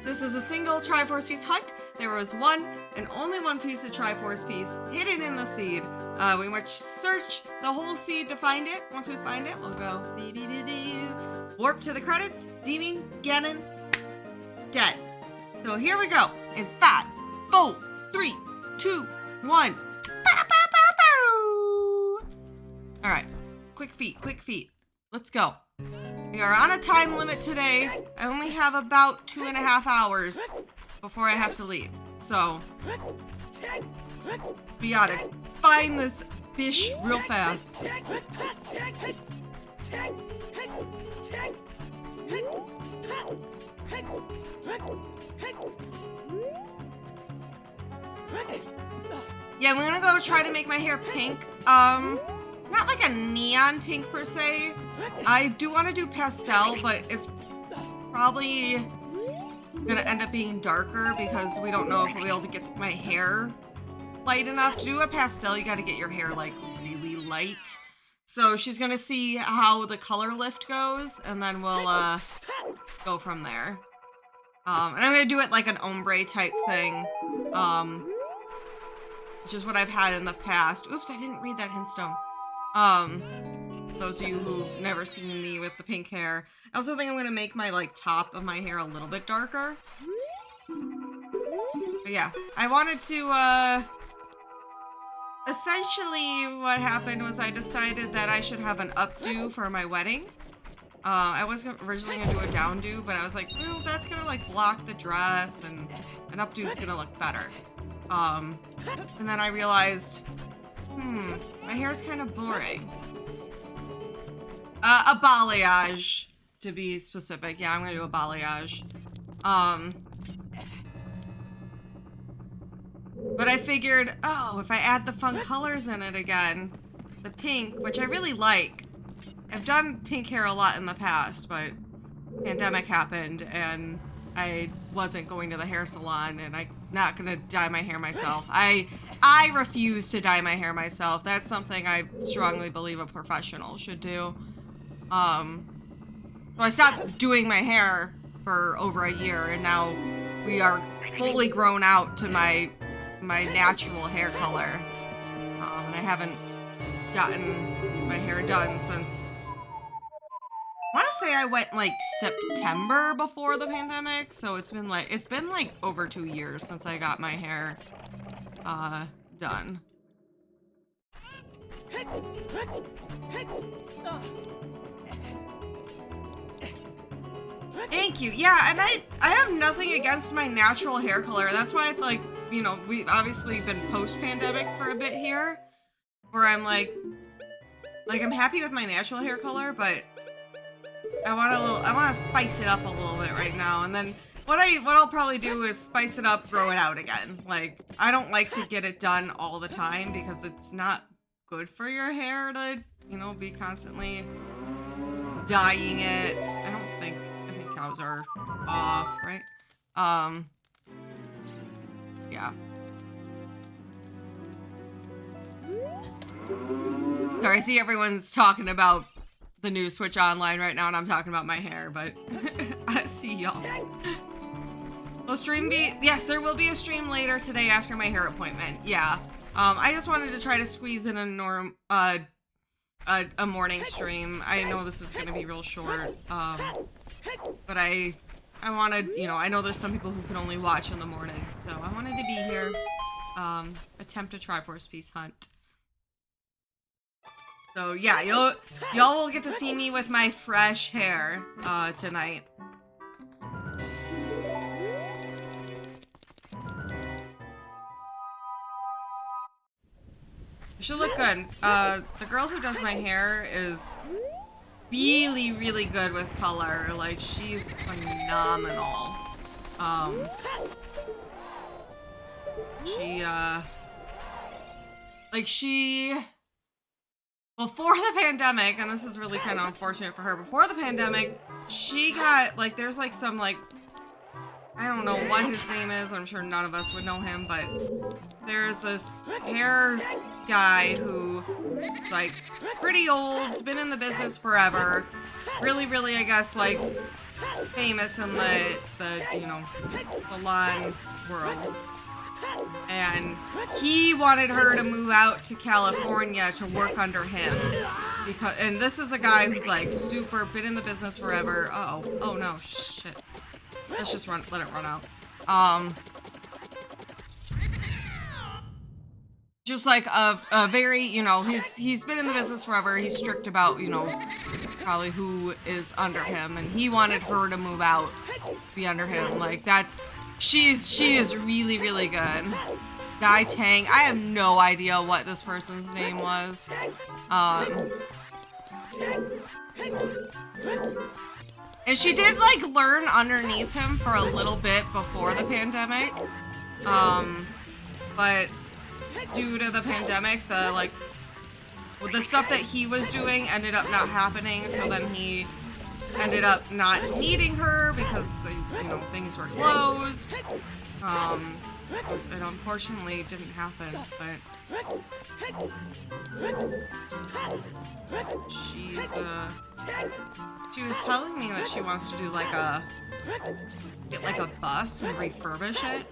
This is a single Triforce piece hunt. There was one and only one piece of Triforce piece hidden in the seed. We must search the whole seed to find it. Once we find it, we'll go warp to the credits. Demon, Ganon, dead. So here we go. In 5, 4, 3, 2, 1. All right, quick feet. Let's go. We are on a time limit today. I only have about 2.5 hours before I have to leave. So we gotta find this fish real fast. Yeah, I'm gonna go try to make my hair pink. Not like a neon pink per se. I do want to do pastel, but it's probably gonna end up being darker because we don't know if we'll be able to get my hair light enough. To do a pastel, you gotta get your hair like really light. So she's gonna see how the color lift goes, and then we'll go from there. And I'm gonna do it like an ombre type thing, which is what I've had in the past. Oops, I didn't read that hintstone. Those of you who've never seen me with the pink hair. I also think I'm gonna make my like top of my hair a little bit darker. But yeah, I wanted to, essentially what happened was I decided that I should have an updo for my wedding. I was originally gonna do a downdo, but I was like, well, that's gonna like block the dress, and an updo's gonna look better. And then I realized, my hair's kind of boring. A balayage, to be specific. Yeah, I'm gonna do a balayage. But I figured, oh, if I add the fun colors in it again, the pink, which I really like. I've done pink hair a lot in the past, but pandemic happened and I wasn't going to the hair salon, and I'm not gonna dye my hair myself. I refuse to dye my hair myself. That's something I strongly believe a professional should do. So I stopped doing my hair for over a year, and now we are fully grown out to my natural hair color. And I haven't gotten my hair done since, I want to say I went like September before the pandemic, so it's been like over 2 years since I got my hair done. Thank you. Yeah, and I have nothing against my natural hair color. That's why I feel like, you know, we've obviously been post-pandemic for a bit here, where I'm like I'm happy with my natural hair color, but I want to spice it up a little bit right now. And then what I'll probably do is spice it up, grow it out again. Like, I don't like to get it done all the time because it's not good for your hair to, you know, be constantly dyeing it. I think cows are off, right? Yeah. Sorry, I see everyone's talking about the new Switch Online right now, and I'm talking about my hair, but I see y'all. Will stream be? Yes, there will be a stream later today after my hair appointment. Yeah. I just wanted to try to squeeze in a morning stream. I know this is gonna be real short, but I wanted, you know, I know there's some people who can only watch in the morning, so I wanted to be here. Attempt a Triforce piece hunt. So yeah, y'all will get to see me with my fresh hair tonight. It should look good. The girl who does my hair is really, really good with color. Like, she's phenomenal. Before the pandemic, and this is really kind of unfortunate for her, before the pandemic, she got, like, there's, like, some, like, I don't know what his name is, I'm sure none of us would know him, but there's this hair guy who is, like, pretty old, been in the business forever, really, really, I guess, like, famous in the you know, salon world. And he wanted her to move out to California to work under him. And this is a guy who's like super been in the business forever. Oh no, shit. Let's just let it run out. Just like a very, you know, he's been in the business forever. He's strict about, you know, probably who is under him, and he wanted her to move out, be under him. Like she is really, really good. Guy Tang. I have no idea what this person's name was. And she did like learn underneath him for a little bit before the pandemic. But due to the pandemic, the stuff that he was doing ended up not happening, so then he ended up not needing her because you know, things were closed. It unfortunately didn't happen, but she was telling me that she wants to do get like a bus and refurbish it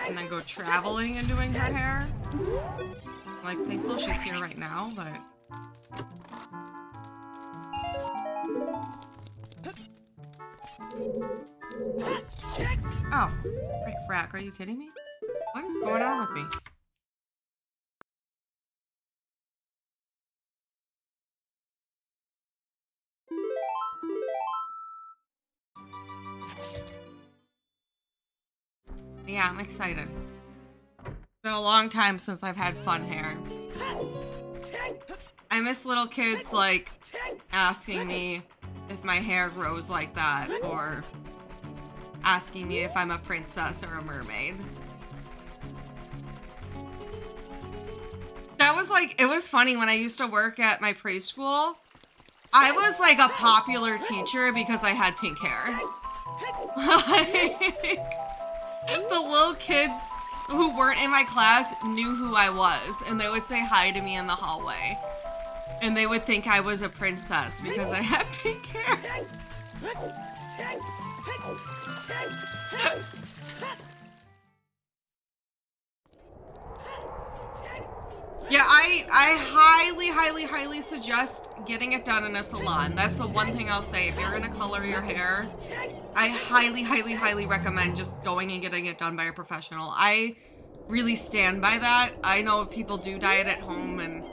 and then go traveling and doing her hair. Like, thankful she's here right now, but oh, frick frack, are you kidding me? What is going on with me? Yeah, I'm excited. It's been a long time since I've had fun hair. I miss little kids, like, asking me if my hair grows like that, or asking me if I'm a princess or a mermaid. That was like, it was funny when I used to work at my preschool. I was like a popular teacher because I had pink hair. Like, the little kids who weren't in my class knew who I was, and they would say hi to me in the hallway. And they would think I was a princess because I had pink hair. Yeah, I highly suggest getting it done in a salon. That's the one thing I'll say. If you're gonna color your hair, I highly recommend just going and getting it done by a professional. I really stand by that. I know people do dye it at home, and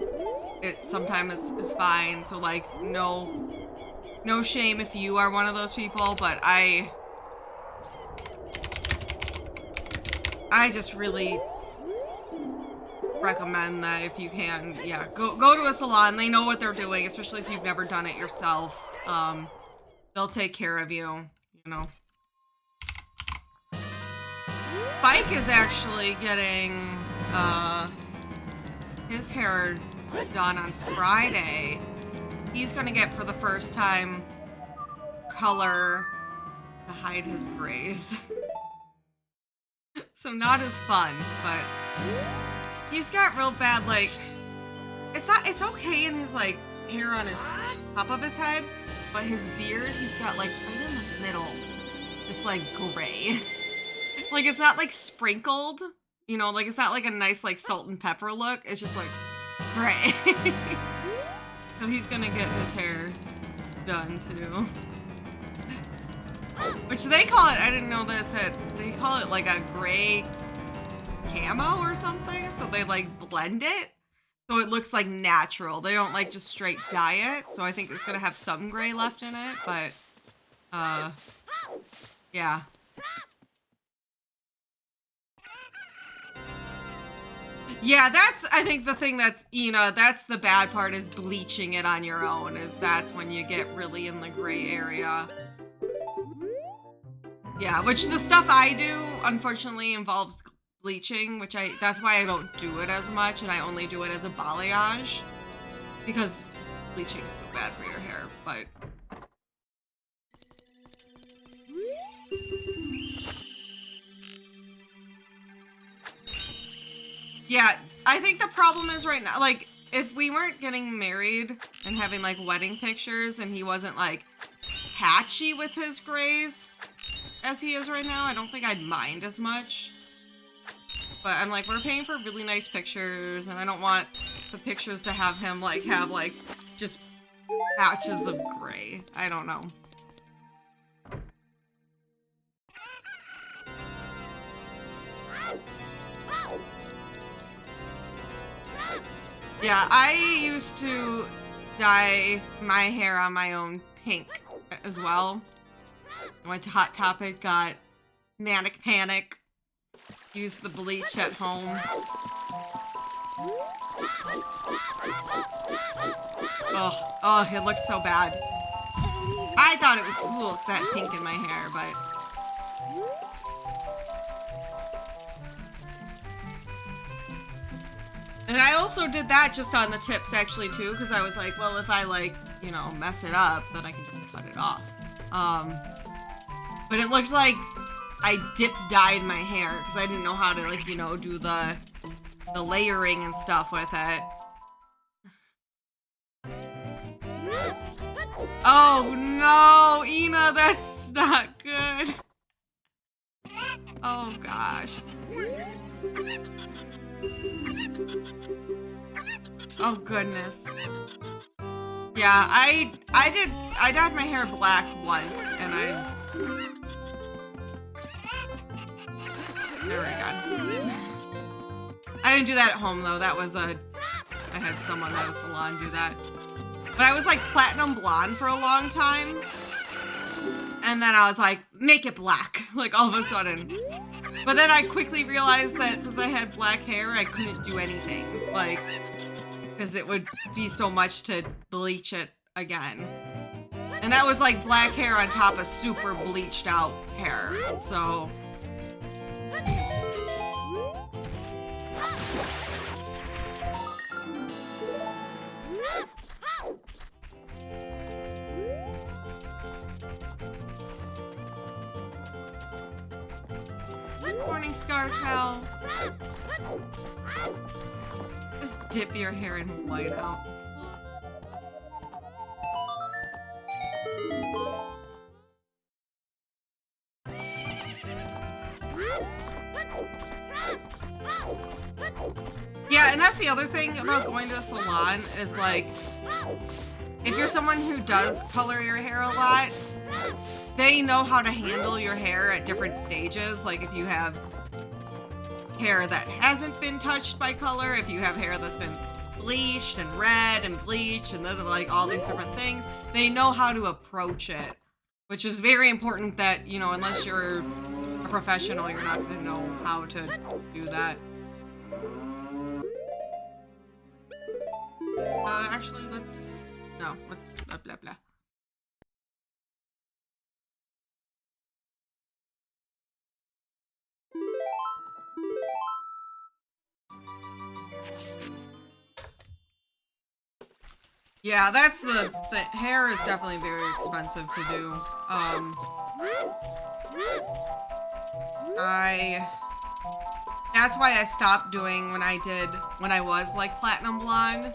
it sometimes is fine. So like, no shame if you are one of those people, but I just really recommend that if you can, yeah, go to a salon. They know what they're doing, especially if you've never done it yourself. They'll take care of you, you know. Spike is actually getting his hair done on Friday. He's gonna get, for the first time, color to hide his grays. So not as fun, but he's got real bad, like, it's okay in his, like, hair on his top of his head, but his beard, he's got, like, right in the middle, just, like, gray. Like, it's not, like, sprinkled, you know, like, it's not, like, a nice, like, salt and pepper look, it's just, like, gray. So he's gonna get his hair done, too. Which they call it, I didn't know this, they call it, like, a gray camo or something, so they like blend it so it looks like natural. They don't like just straight dye it, so I think it's gonna have some gray left in it, but yeah. Yeah, that's, I think the thing that's, you know, that's the bad part, is bleaching it on your own, is that's when you get really in the gray area. Yeah, which the stuff I do, unfortunately, involves bleaching, which that's why I don't do it as much, and I only do it as a balayage, because bleaching is so bad for your hair, but yeah, I think the problem is right now, like, if we weren't getting married and having, like, wedding pictures, and he wasn't, like, patchy with his grays as he is right now. I don't think I'd mind as much. But I'm like, we're paying for really nice pictures, and I don't want the pictures to have him like have like just patches of gray. I don't know. Yeah, I used to dye my hair on my own pink as well. I went to Hot Topic, got Manic Panic, used the bleach at home. Oh, it looks so bad. I thought it was cool because I had pink in my hair, but... And I also did that just on the tips, actually, too, because I was like, well, if I, like, you know, mess it up, then I can just cut it off. But it looked like I dip-dyed my hair, because I didn't know how to, like, you know, do the layering and stuff with it. Oh, no, Ina, that's not good. Oh, gosh. Oh goodness. Yeah, I dyed my hair black once, and there we go. I didn't do that at home though. That was I had someone at a salon do that. But I was like platinum blonde for a long time, and then I was like, make it black, like all of a sudden. But then I quickly realized that since I had black hair, I couldn't do anything, like, because it would be so much to bleach it again. And that was like black hair on top of super bleached out hair, so... Good morning, Scartel. Just dip your hair in white out. Yeah, and that's the other thing about going to a salon is like, if you're someone who does color your hair a lot, they know how to handle your hair at different stages. Like if you have hair that hasn't been touched by color, if you have hair that's been bleached and red and bleached and then like all these different things, they know how to approach it, which is very important that, you know, unless you're a professional, you're not going to know how to do that. Actually, let's blah, blah, blah. Yeah, that's the hair is definitely very expensive to do. That's why I stopped doing when I was like platinum blonde.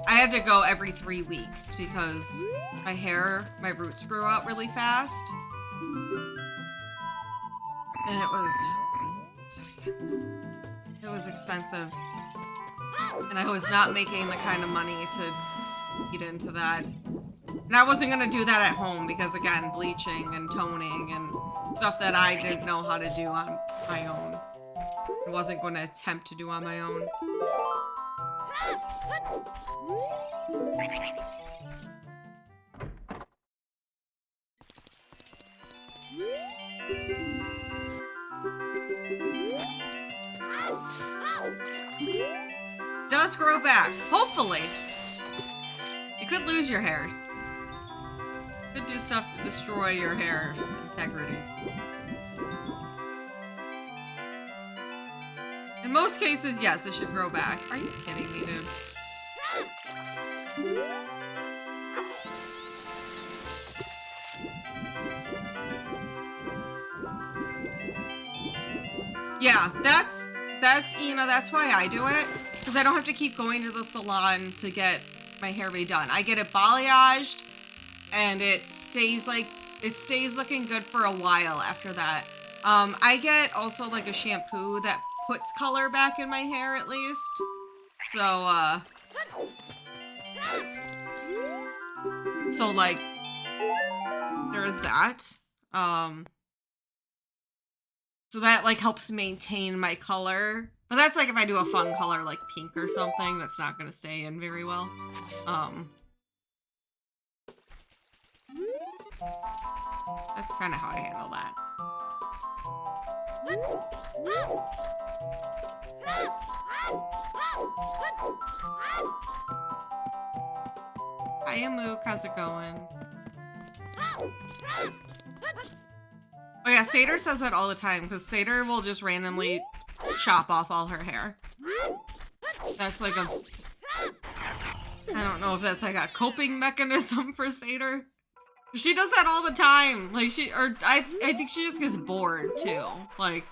I had to go every 3 weeks because my roots grew out really fast. And it was expensive. It was expensive. And I was not making the kind of money to get into that. And I wasn't gonna do that at home because, again, bleaching and toning and stuff that I didn't know how to do on my own. I wasn't going to attempt to do on my own. Does grow back. Hopefully. You could lose your hair. You could do stuff to destroy your hair's integrity. In most cases, yes, it should grow back. Are you kidding me, dude? Yeah, that's Ina, that's why I do it. Because I don't have to keep going to the salon to get my hair redone. I get it balayaged, and it stays like it stays looking good for a while after that. I get also like a shampoo that puts color back in my hair at least. So, so like, there is that. So that like helps maintain my color. But that's like if I do a fun color like pink or something, that's not gonna stay in very well. That's kind of how I handle that. Hi, Amook, how's it going? Oh yeah, Satyr says that all the time, because Satyr will just randomly chop off all her hair. That's like a... I don't know if that's like a coping mechanism for Satyr. She does that all the time. Like I think she just gets bored too. Like,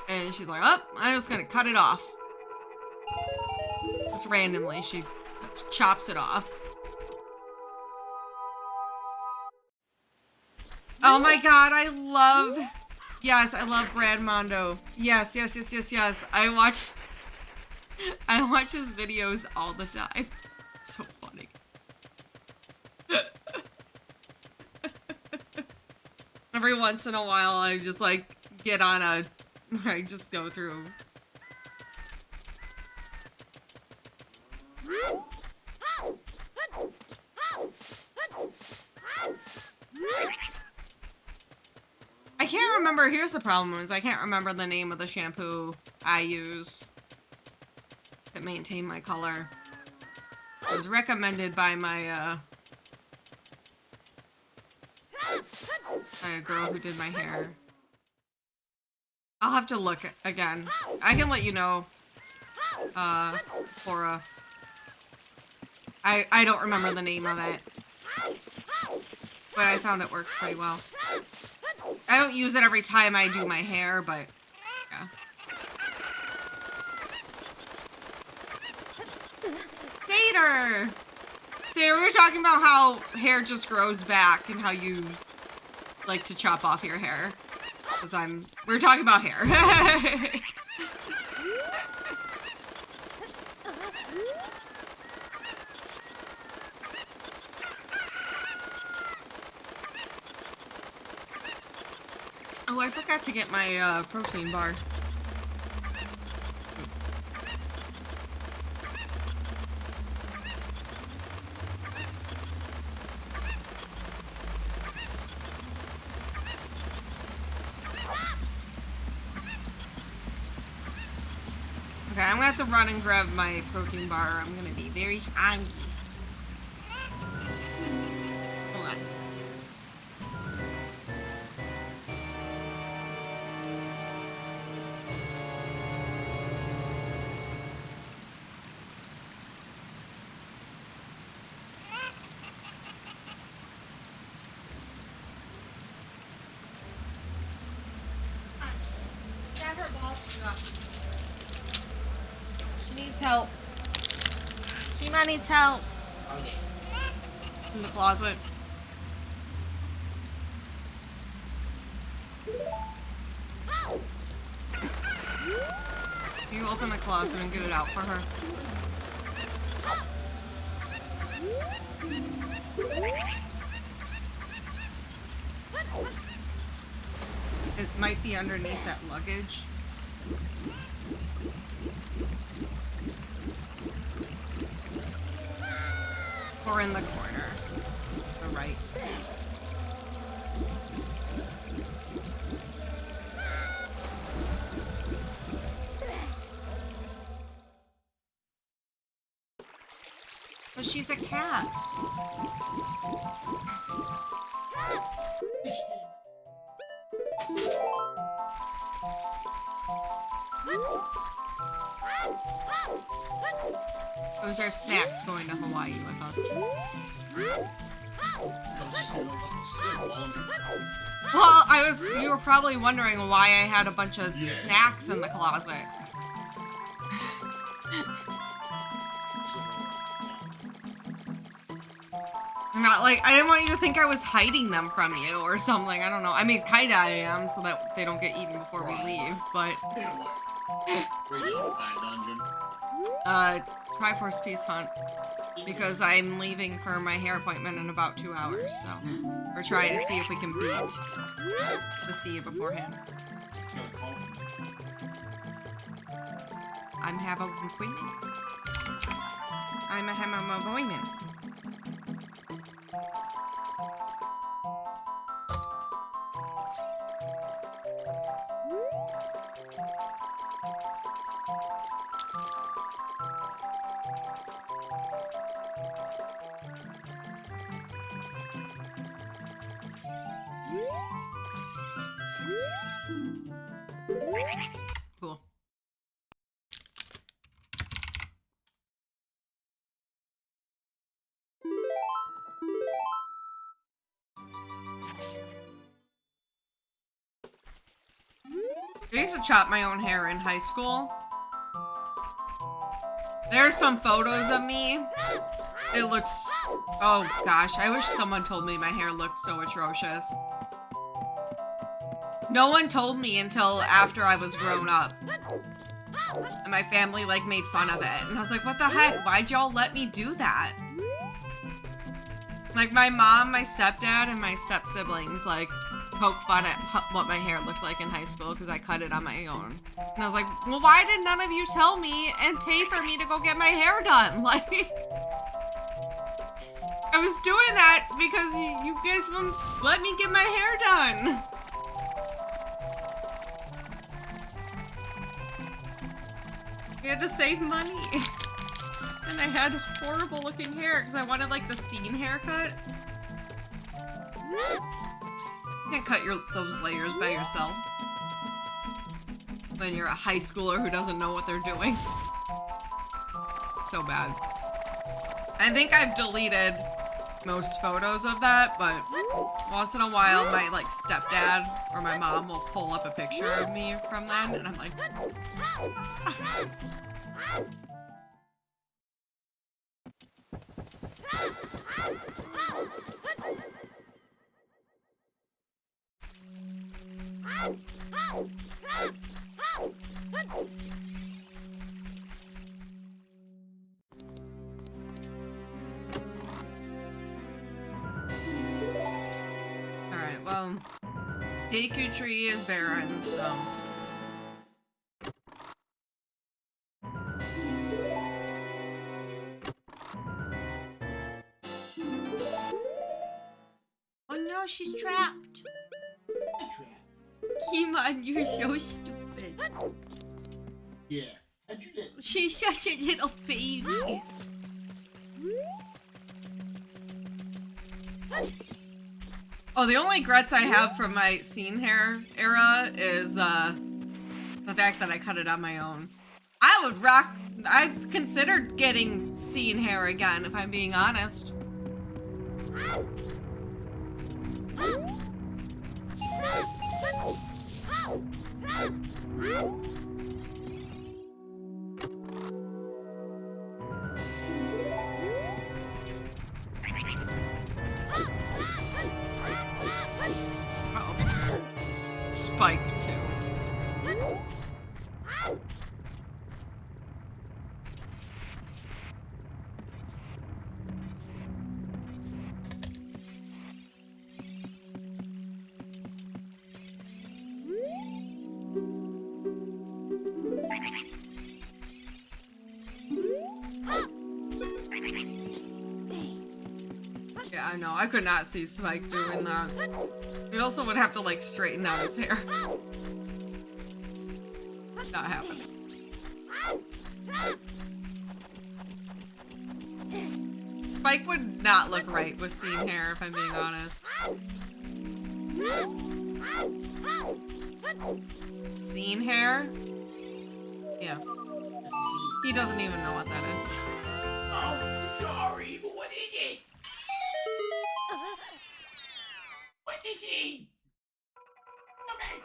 and she's like, oh, I'm just gonna cut it off. Just randomly, she chops it off. Oh my god, I love Brad Mondo. Yes. I watch his videos all the time. It's so funny. Every once in a while, I just like get on I just go through. I can't remember, here's the problem, is I can't remember the name of the shampoo I use to maintain my color. It was recommended by my, by a girl who did my hair. I'll have to look again. I can let you know, Cora. I don't remember the name of it. But I found it works pretty well. I don't use it every time I do my hair, but yeah. Satyr! Satyr, we were talking about how hair just grows back and how you like to chop off your hair. Because we were talking about hair. Oh, I forgot to get my protein bar. Okay, I'm gonna have to run and grab my protein bar. I'm gonna be very hungry. Hold on. Grab her ball stuff. She needs help. Shima needs help. Oh yeah. In the closet. Can you open the closet and get it out for her? It might be underneath that luggage. Or in the corner. The right. But she's a cat. Those are snacks going to Hawaii with us. Well, you were probably wondering why I had a bunch of snacks in the closet. I'm not like, I didn't want you to think I was hiding them from you or something. I don't know. I mean, kinda I am, so that they don't get eaten before we leave, but... Triforce Peace Hunt. Because I'm leaving for my hair appointment in about 2 hours, so... We're trying to see if we can beat the sea beforehand. I'm having an appointment. I'm having an appointment. Cool. I used to chop my own hair in high school. There's some photos of me. It looks... Oh gosh, I wish someone told me my hair looked so atrocious. No one told me until after I was grown up. And my family like made fun of it. And I was like, what the heck? Why'd y'all let me do that? Like my mom, my stepdad, and my step-siblings like poke fun at what my hair looked like in high school because I cut it on my own. And I was like, well, why did none of you tell me and pay for me to go get my hair done? Like, I was doing that because you guys wouldn't let me get my hair done. We had to save money. And I had horrible looking hair because I wanted like the scene haircut. You can't cut those layers by yourself. When you're a high schooler who doesn't know what they're doing. It's so bad. I think I've deleted most photos of that, but once in a while my like stepdad or my mom will pull up a picture of me from then and I'm like Alright, well, Deku Tree is barren, so... Oh no, she's trapped! Kimon, you're so stupid. Yeah, how'd you let... She's such a little baby. Oh, the only regrets I have from my scene hair era is the fact that I cut it on my own. I would rock... I've considered getting scene hair again, if I'm being honest. Spike too. Yeah, I know. I could not see Spike doing that. It also would have to like straighten out his hair. Not happening. Spike would not look right with scene hair, if I'm being honest. Scene hair? Yeah. He doesn't even know what that is. Oh, sorry, but what is it? What is it? Okay.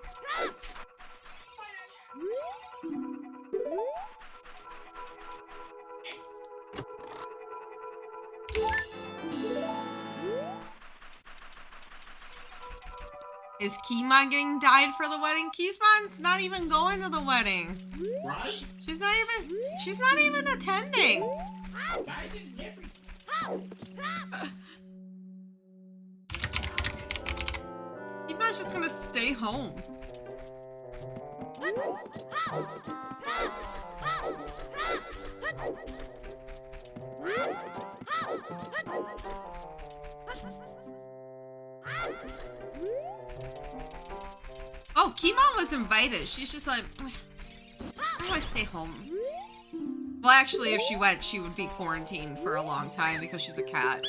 Is Keymon getting dyed for the wedding? Keymon's not even going to the wedding. Right? She's not even attending. Guys and everything. Keymon's just gonna stay home. Oh, Keymon was invited. She's just like, I want to stay home. Well, actually, if she went, she would be quarantined for a long time because she's a cat.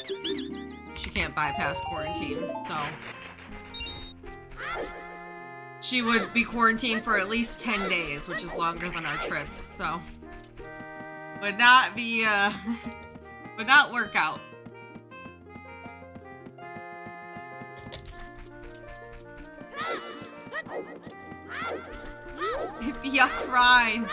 She can't bypass quarantine, so. She would be quarantined for at least 10 days, which is longer than our trip, so. Would not be, would not work out. It'd be a crime.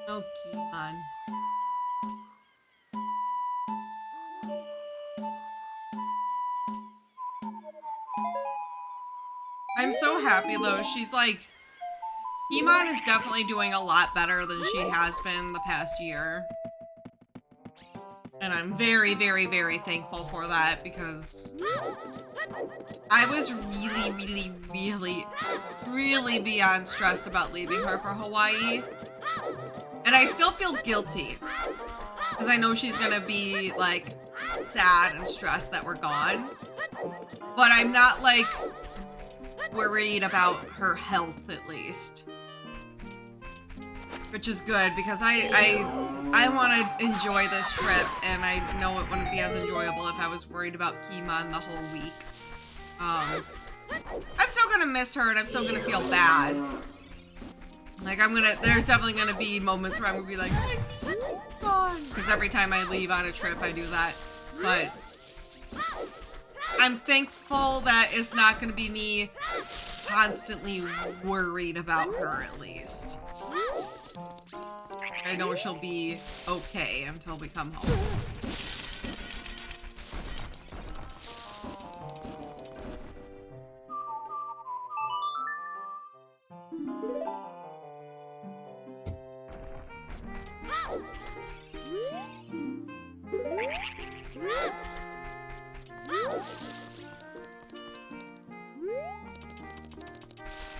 Oh, Keymon. I'm so happy though. She's like, Keymon is definitely doing a lot better than she has been the past year. And I'm very, very, very thankful for that because I was really beyond stressed about leaving her for Hawaii. And I still feel guilty because I know she's gonna be like sad and stressed that we're gone. But I'm not like worried about her health at least. Which is good because I want to enjoy this trip, and I know it wouldn't be as enjoyable if I was worried about Keymon the whole week. I'm still gonna miss her, and I'm still gonna feel bad. Like there's definitely gonna be moments where I'm gonna be like, because every time I leave on a trip, I do that. But I'm thankful that it's not gonna be me constantly worried about her at least. I know she'll be okay until we come home.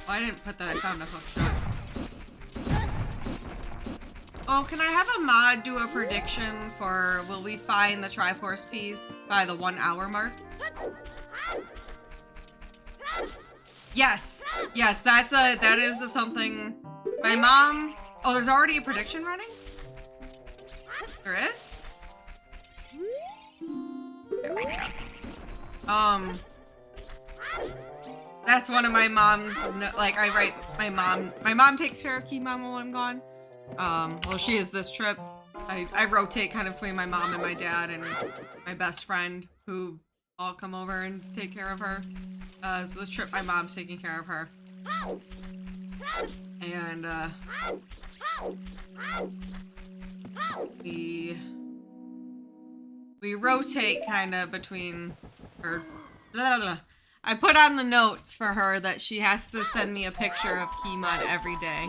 Oh, I didn't put that. I found a hook shot. Oh, can I have a mod do a prediction for will we find the Triforce piece by the 1 hour mark? Yes. Yes, that is something my mom. Oh, there's already a prediction running? There is? That's one of my mom's, like my mom takes care of Keymon while I'm gone. Well, she is this trip. I rotate kind of between my mom and my dad and my best friend who all come over and take care of her. So this trip, my mom's taking care of her. And, we rotate kind of between her. I put on the notes for her that she has to send me a picture of Keymon every day.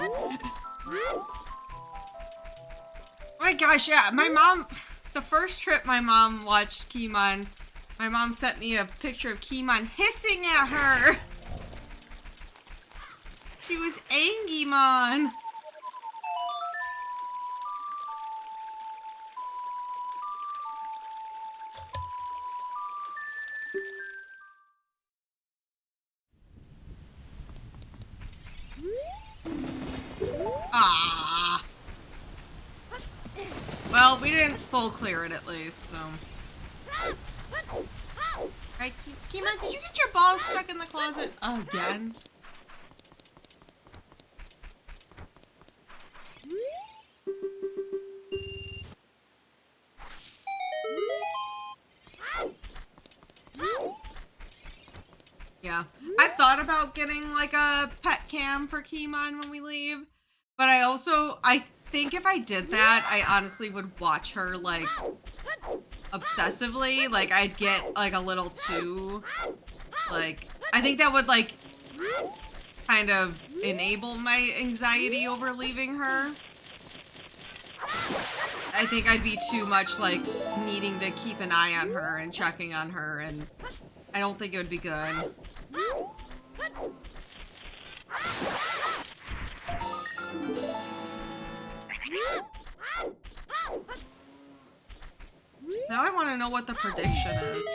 Oh my gosh, yeah, my mom, the first trip my mom watched Keymon, my mom sent me a picture of Keymon hissing at her. She was Angymon. Ah. we didn't full clear it at least, so. Right, Kima, did you get your ball stuck in the closet again? Yeah, I've thought about getting like a pet cam for Keemon when we leave, but I think if I did that, I honestly would watch her like obsessively. Like I'd get like a little too, like, I think that would like kind of enable my anxiety over leaving her. I think I'd be too much like needing to keep an eye on her and checking on her, and I don't think it would be good. Now I want to know what the prediction is.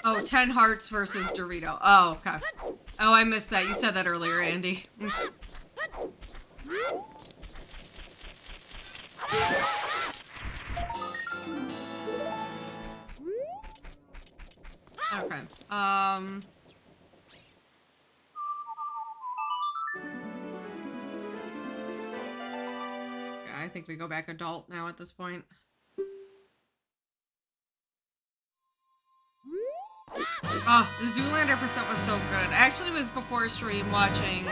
Oh, 10 hearts versus Dorito. Oh, okay. Oh, I missed that. You said that earlier, Andy. Oops. Okay. Yeah, I think we go back adult now at this point. Oh, the Zoolander percent was so good. I actually was before stream watching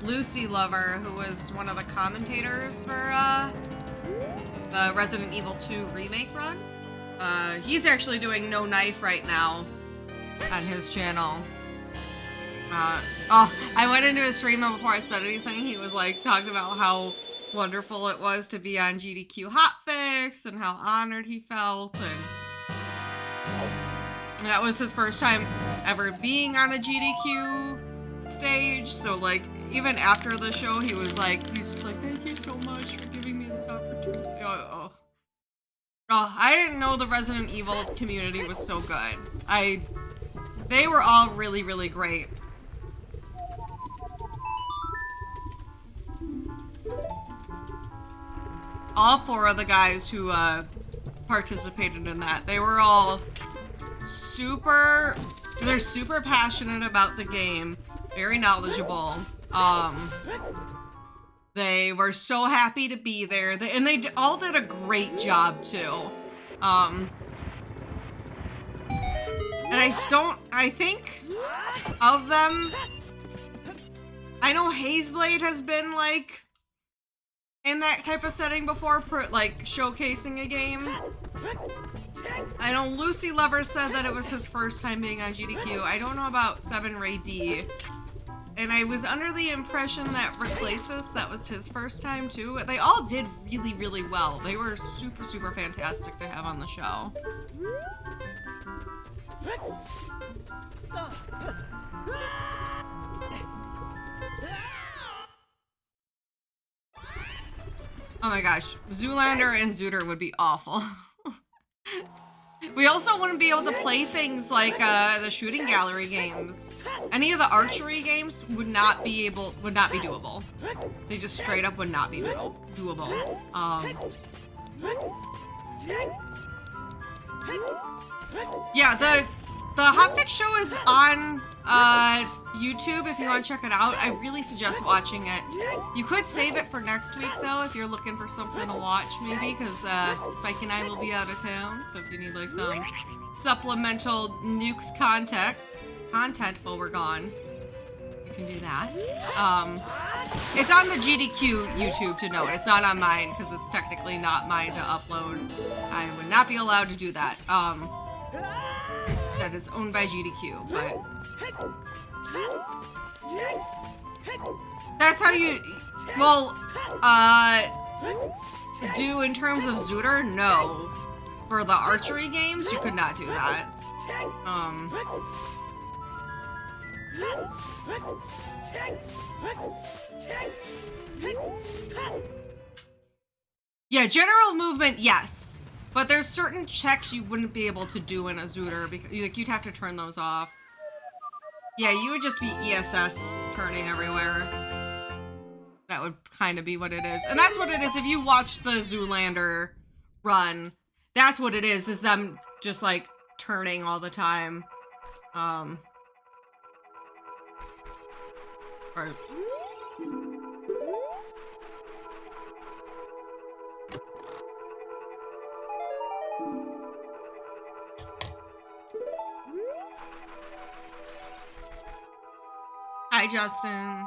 Lucy Lover, who was one of the commentators for the Resident Evil 2 remake run. He's actually doing No Knife right now on his channel. Oh, I went into his stream and before I said anything, he was like talking about how wonderful it was to be on GDQ Hotfix and how honored he felt, and that was his first time ever being on a GDQ stage. So like even after the show, he was just like, thank you so much for giving me this opportunity. Oh, I didn't know the Resident Evil community was so good. They were all really, really great. All 4 of the guys who participated in that, they were all they're super passionate about the game, very knowledgeable. They were so happy to be there, and they all did a great job too. And I think of them, I know Hazeblade has been like in that type of setting before, like showcasing a game. I know Lucy Lover said that it was his first time being on GDQ. I don't know about 7 Ray D. And I was under the impression that Reclasis, that was his first time too. They all did really, really well. They were super, super fantastic to have on the show. Oh my gosh, Zoolander and Zooter would be awful. We also wouldn't be able to play things like the shooting gallery games. Any of the archery games would not be doable. They just straight up would not be doable. Yeah, the Hotfix show is on YouTube if you want to check it out. I really suggest watching it. You could save it for next week though if you're looking for something to watch maybe, because Spike and I will be out of town, so if you need like some supplemental Nukes content while we're gone, you can do that. It's on the GDQ YouTube to note. It's not on mine because it's technically not mine to upload. I would not be allowed to do that. That is owned by GDQ, but that's how you, do in terms of Zooter? No. For the archery games, you could not do that. Yeah, general movement, yes. But there's certain checks you wouldn't be able to do in a Zooter because like you'd have to turn those off. Yeah, you would just be ESS turning everywhere. That would kind of be what it is. And that's what it is if you watch the Zoolander run. That's what it is them just like turning all the time. Or hi, Justin.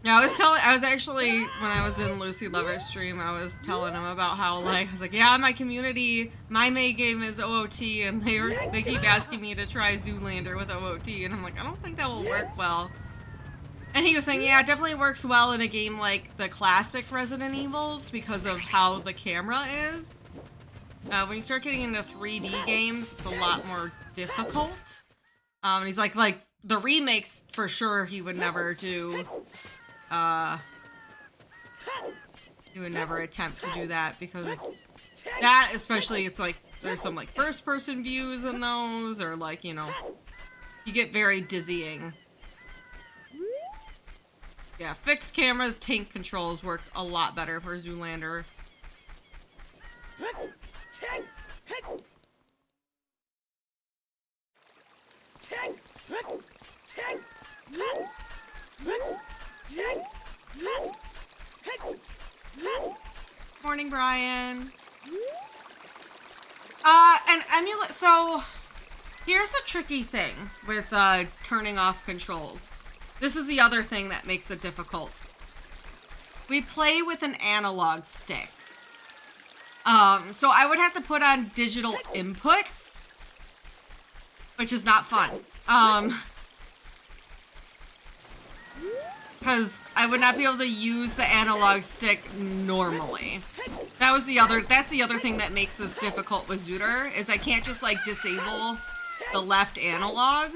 Yeah, I was actually, when I was in Lucy Lover's stream, I was telling him about how, like, I was like, yeah, my community, my main game is OOT, and they keep asking me to try Zoolander with OOT, and I'm like, I don't think that will work well. And he was saying, yeah, it definitely works well in a game like the classic Resident Evils because of how the camera is. When you start getting into 3D games, it's a lot more difficult. And he's like the remakes for sure he would never do. He would never attempt to do that because that, especially, it's like there's some like first person views in those, or like, you know, you get very dizzying. Yeah, fixed cameras, tank controls work a lot better for Zoolander. Morning, Brian. And emulate. So here's the tricky thing with turning off controls. This is the other thing that makes it difficult. We play with an analog stick. So I would have to put on digital inputs, which is not fun. Because I would not be able to use the analog stick normally. That's the other thing that makes this difficult with Zooter, is I can't just like disable the left analog.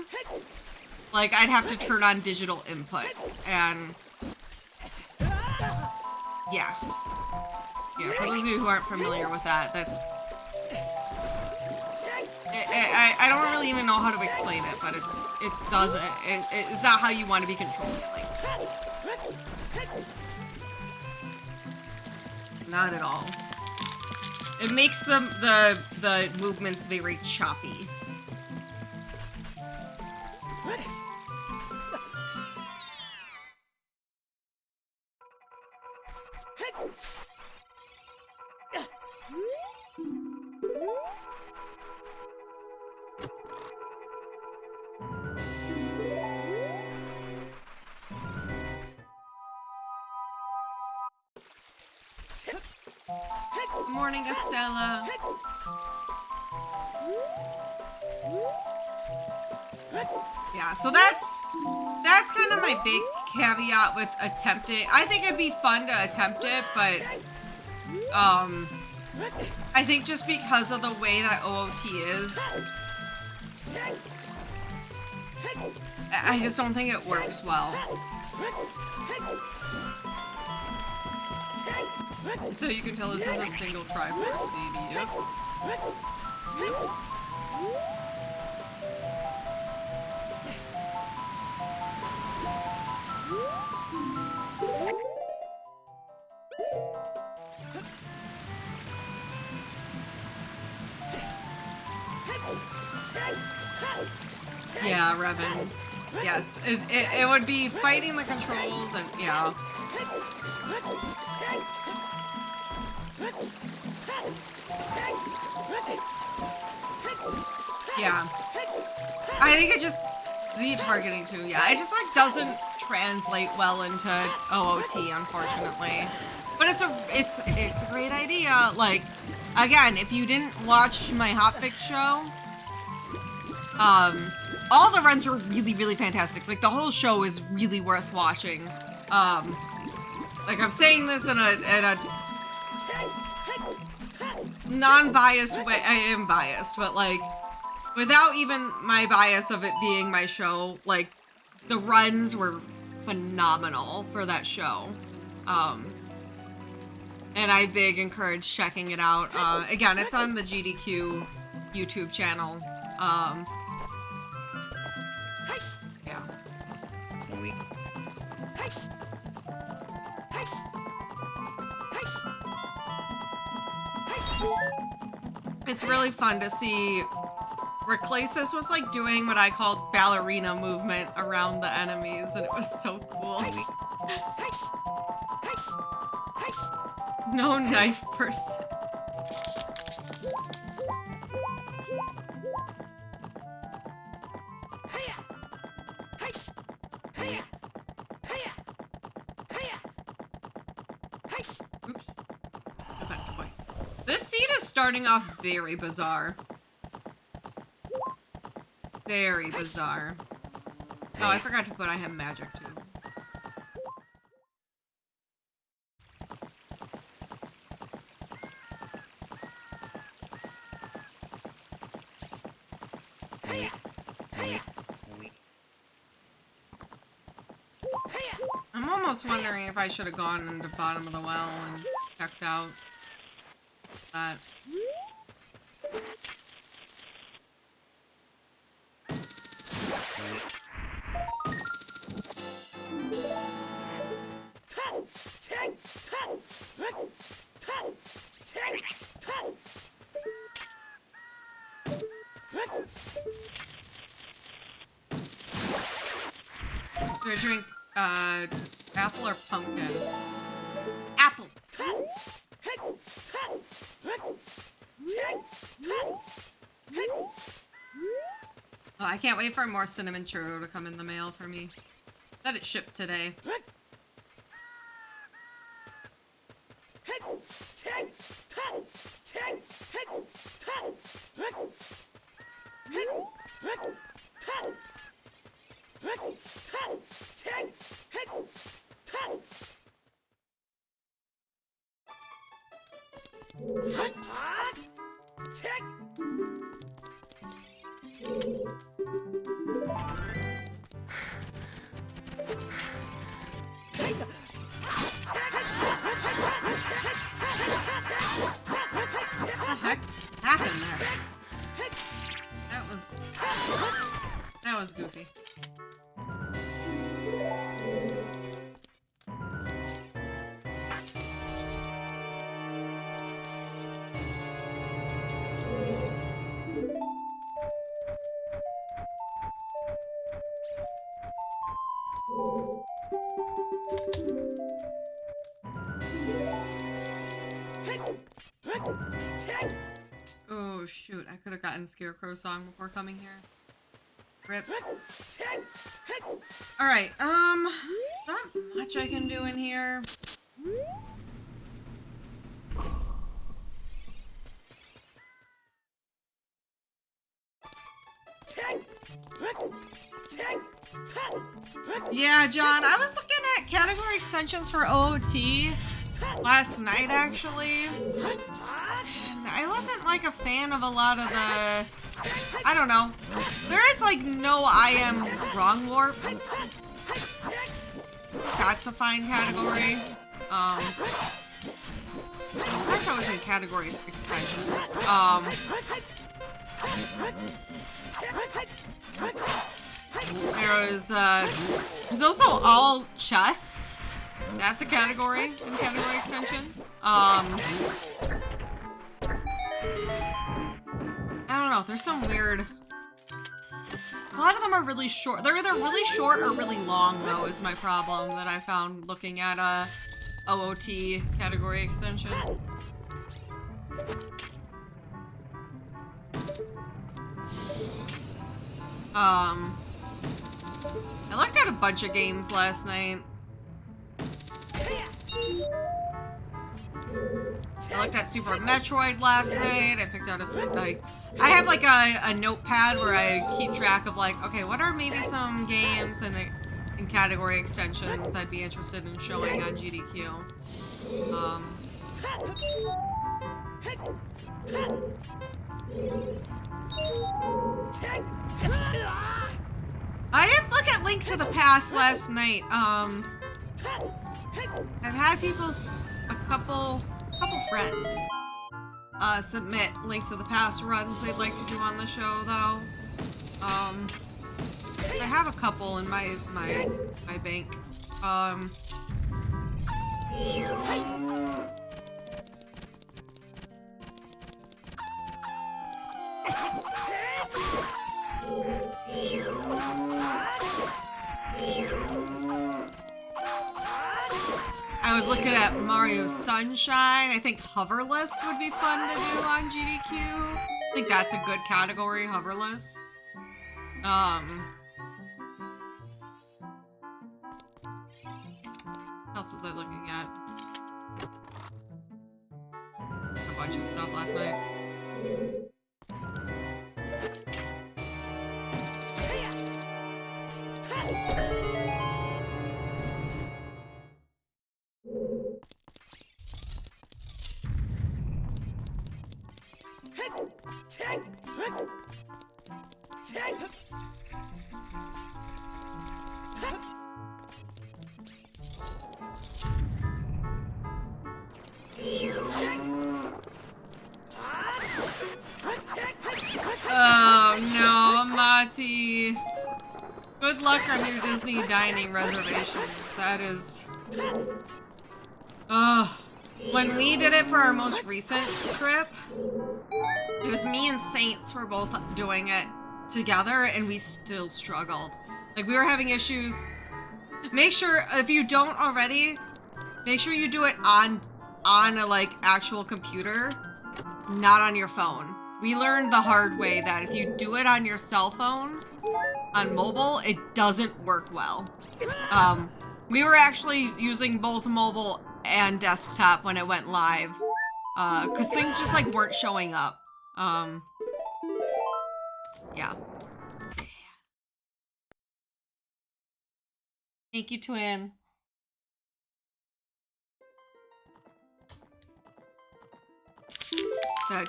Like, I'd have to turn on digital inputs, and yeah. Yeah, for those of you who aren't familiar with that, that's... I don't really even know how to explain it, but it's not how you want to be controlling Link. Not at all. It makes the movements very choppy. Good morning, Estella. Yeah, so that's kind of my big caveat with attempting. I think it'd be fun to attempt it, but I think just because of the way that OOT is, I just don't think it works well. So you can tell this is a single Triforce CD. Yeah, Revan. Yes, it would be fighting the controls and yeah. Yeah. I think it just Z targeting too, yeah. It just like doesn't translate well into OOT, unfortunately. But it's a great idea. Like, again, if you didn't watch my Hotfix show, all the runs were really, really fantastic. Like, the whole show is really worth watching. Like, I'm saying this in a non-biased way. I am biased, but like, without even my bias of it being my show, like, the runs were phenomenal for that show. And I big encourage checking it out. Again, it's on the GDQ YouTube channel. Yeah. It's really fun to see. Reclasis was like doing what I called ballerina movement around the enemies, and it was so cool. No knife person. Oops. Go back twice. This seed is starting off very bizarre. Very bizarre. Oh, I forgot to put I have magic too. I'm almost wondering if I should have gone into the bottom of the well and checked out that. Do I drink, apple or pumpkin? Apple! Oh, I can't wait for more cinnamon churro to come in the mail for me. That it shipped today. What the heck happened there? That was goofy. Oh shoot, I could have gotten Scarecrow song before coming here. Rip. Alright, not much I can do in here. Yeah, John, I was looking at category extensions for OOT last night, actually. And I wasn't, like, a fan of a lot of the... I don't know. There is, like, no I am wrong warp. That's a fine category. Of course I was in category extensions. There's also all chess. That's a category in category extensions. I don't know. There's some weird. A lot of them are really short. They're either really short or really long, though, is my problem that I found looking at OOT category extensions. I looked at a bunch of games last night. I looked at Super Metroid last night. I picked out I have like a notepad where I keep track of like, okay, what are maybe some games and category extensions I'd be interested in showing on GDQ. I didn't look at Link to the Past last night. I've had a couple friends submit Link to the Past runs they'd like to do on the show, though. I have a couple in my bank. I was looking at Mario Sunshine. I think hoverless would be fun to do on GDQ. I think that's a good category, hoverless. What else was I looking at? A bunch of stuff last night. Oh no, Amati. Good luck on your Disney dining reservations. That is... When we did it for our most recent trip, it was me and Saints were both doing it together and we still struggled. Like, we were having issues. Make sure, if you don't already, make sure you do it on a, like, actual computer, not on your phone. We learned the hard way that if you do it on your cell phone, on mobile, it doesn't work well. We were actually using both mobile and desktop when it went live, because things just, like, weren't showing up. Yeah. Thank you, Twin.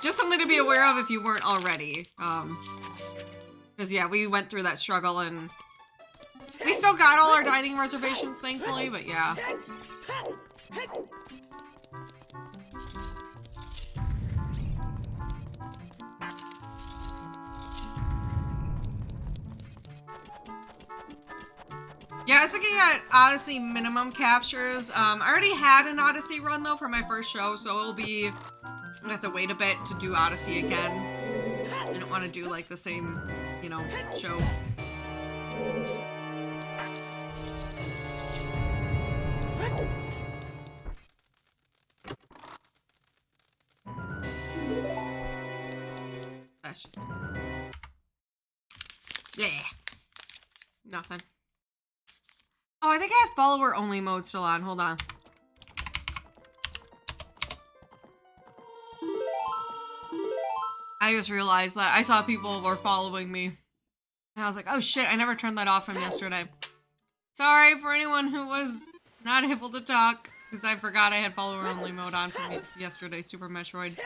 Just something to be aware of if you weren't already. Because, yeah, we went through that struggle and we still got all our dining reservations, thankfully, but yeah. Yeah, I was looking at Odyssey minimum captures. I already had an Odyssey run, though, for my first show, so it'll be... I have to wait a bit to do Odyssey again. I don't want to do, like, the same, you know, show. That's just... Yeah. Nothing. Oh, I think I have follower-only mode still on. Hold on. I just realized that I saw people were following me. And I was like, oh shit, I never turned that off from yesterday. Sorry for anyone who was not able to talk, because I forgot I had follower-only mode on from yesterday's Super Metroid.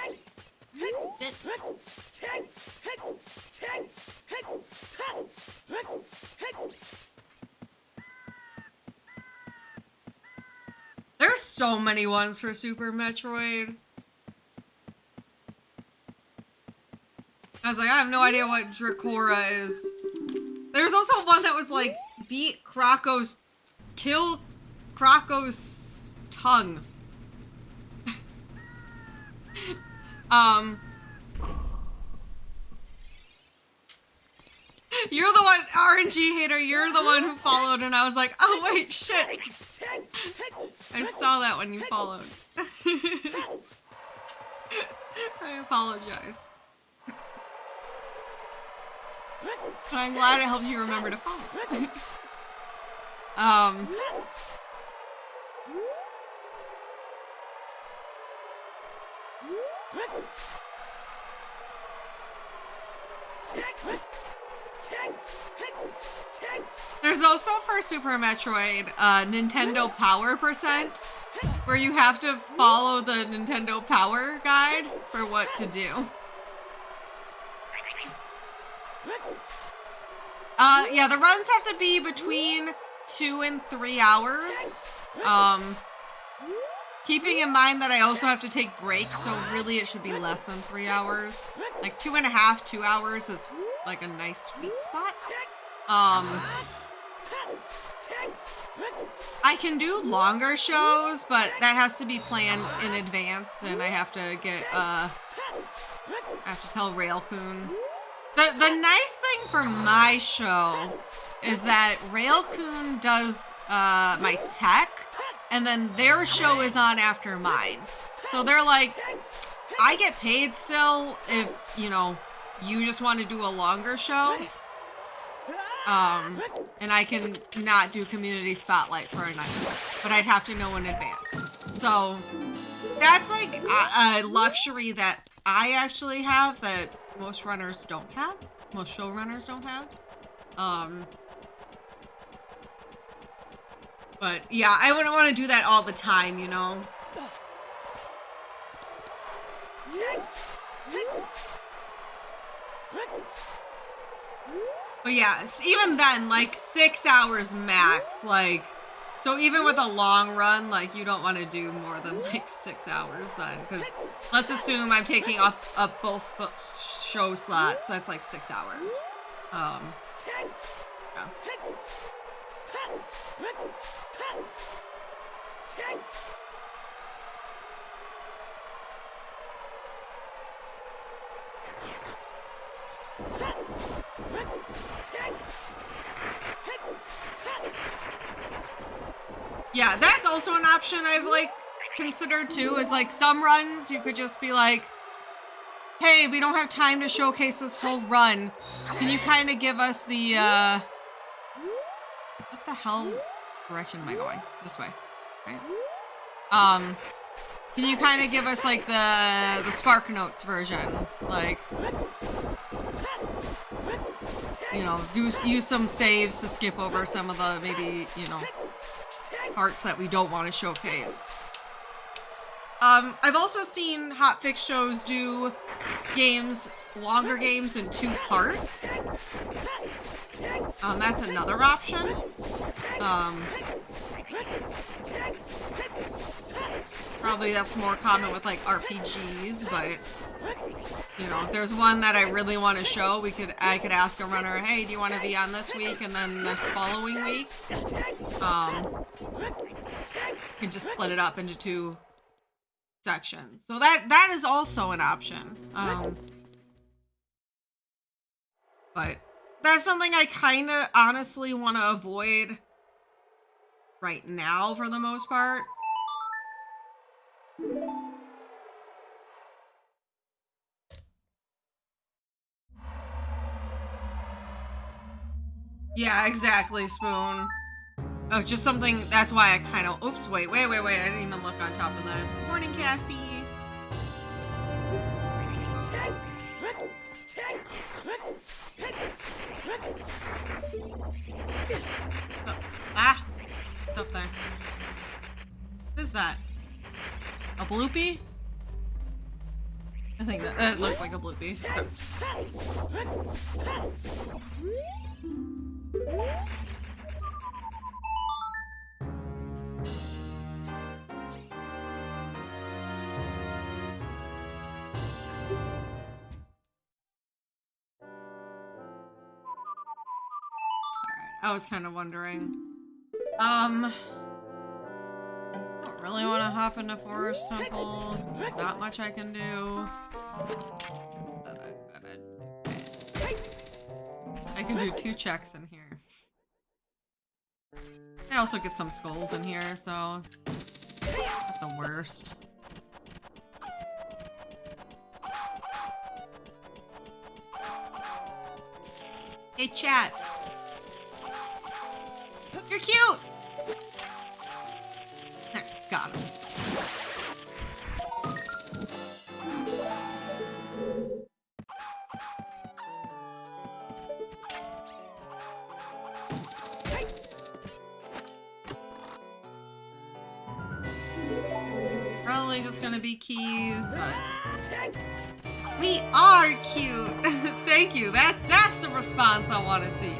There's so many ones for Super Metroid. I was like, I have no idea what Dracora is. There's also one that was like, beat Krako's, kill Krako's tongue. You're the one, RNG hater, you're the one who followed, and I was like, oh wait, shit. I saw that when you followed. I apologize. But I'm glad it helped you remember to follow. There's also for Super Metroid, Nintendo Power %, where you have to follow the Nintendo Power guide for what to do. Yeah, the runs have to be between 2 and 3 hours. Keeping in mind that I also have to take breaks, so really it should be less than 3 hours. Like 2.5, 2 hours is like a nice sweet spot. I can do longer shows, but that has to be planned in advance, and I have to get, I have to tell Railcoon. The nice thing for my show is that Railcoon does, my tech, and then their show is on after mine. So they're like, I get paid still if, you know, you just want to do a longer show. And I can not do community spotlight for a night, but I'd have to know in advance. So that's like a luxury that I actually have that most runners don't have. Most showrunners don't have. But yeah, I wouldn't want to do that all the time, you know? But yeah, even then, like 6 hours max, like, so even with a long run, like you don't want to do more than like 6 hours then, because let's assume I'm taking off both show slots, that's like 6 hours. Yeah. Yeah, that's also an option I've like considered too, is like some runs you could just be like, hey, we don't have time to showcase this whole run. Can you kind of give us the, what the hell direction am I going? This way, right? Can you kind of give us like the Spark Notes version? Like, you know, use some saves to skip over some of the maybe, you know, parts that we don't want to showcase. I've also seen hotfix shows do games, longer games in 2 parts. That's another option. Probably that's more common with like RPGs, but you know, if there's one that I really want to show, I could ask a runner, hey, do you want to be on this week and then the following week? You can just split it up into 2 sections. So that is also an option. But that's something I kind of honestly want to avoid right now for the most part. Yeah, exactly, Spoon. Oh, just something, that's why I kind of, oops, wait, I didn't even look on top of that. Morning, Cassie. Oh, ah, it's up there. What is that? A bloopy? I think that it looks like a bloopy. I was kind of wondering. I don't really want to hop into Forest Temple. There's not much I can do. But I'm gonna do. I can do 2 checks in here. I also get some skulls in here, so not the worst. Hey, chat. You're cute! There, got him. Probably just gonna be keys, but We are cute. Thank you. That's the response I want to see.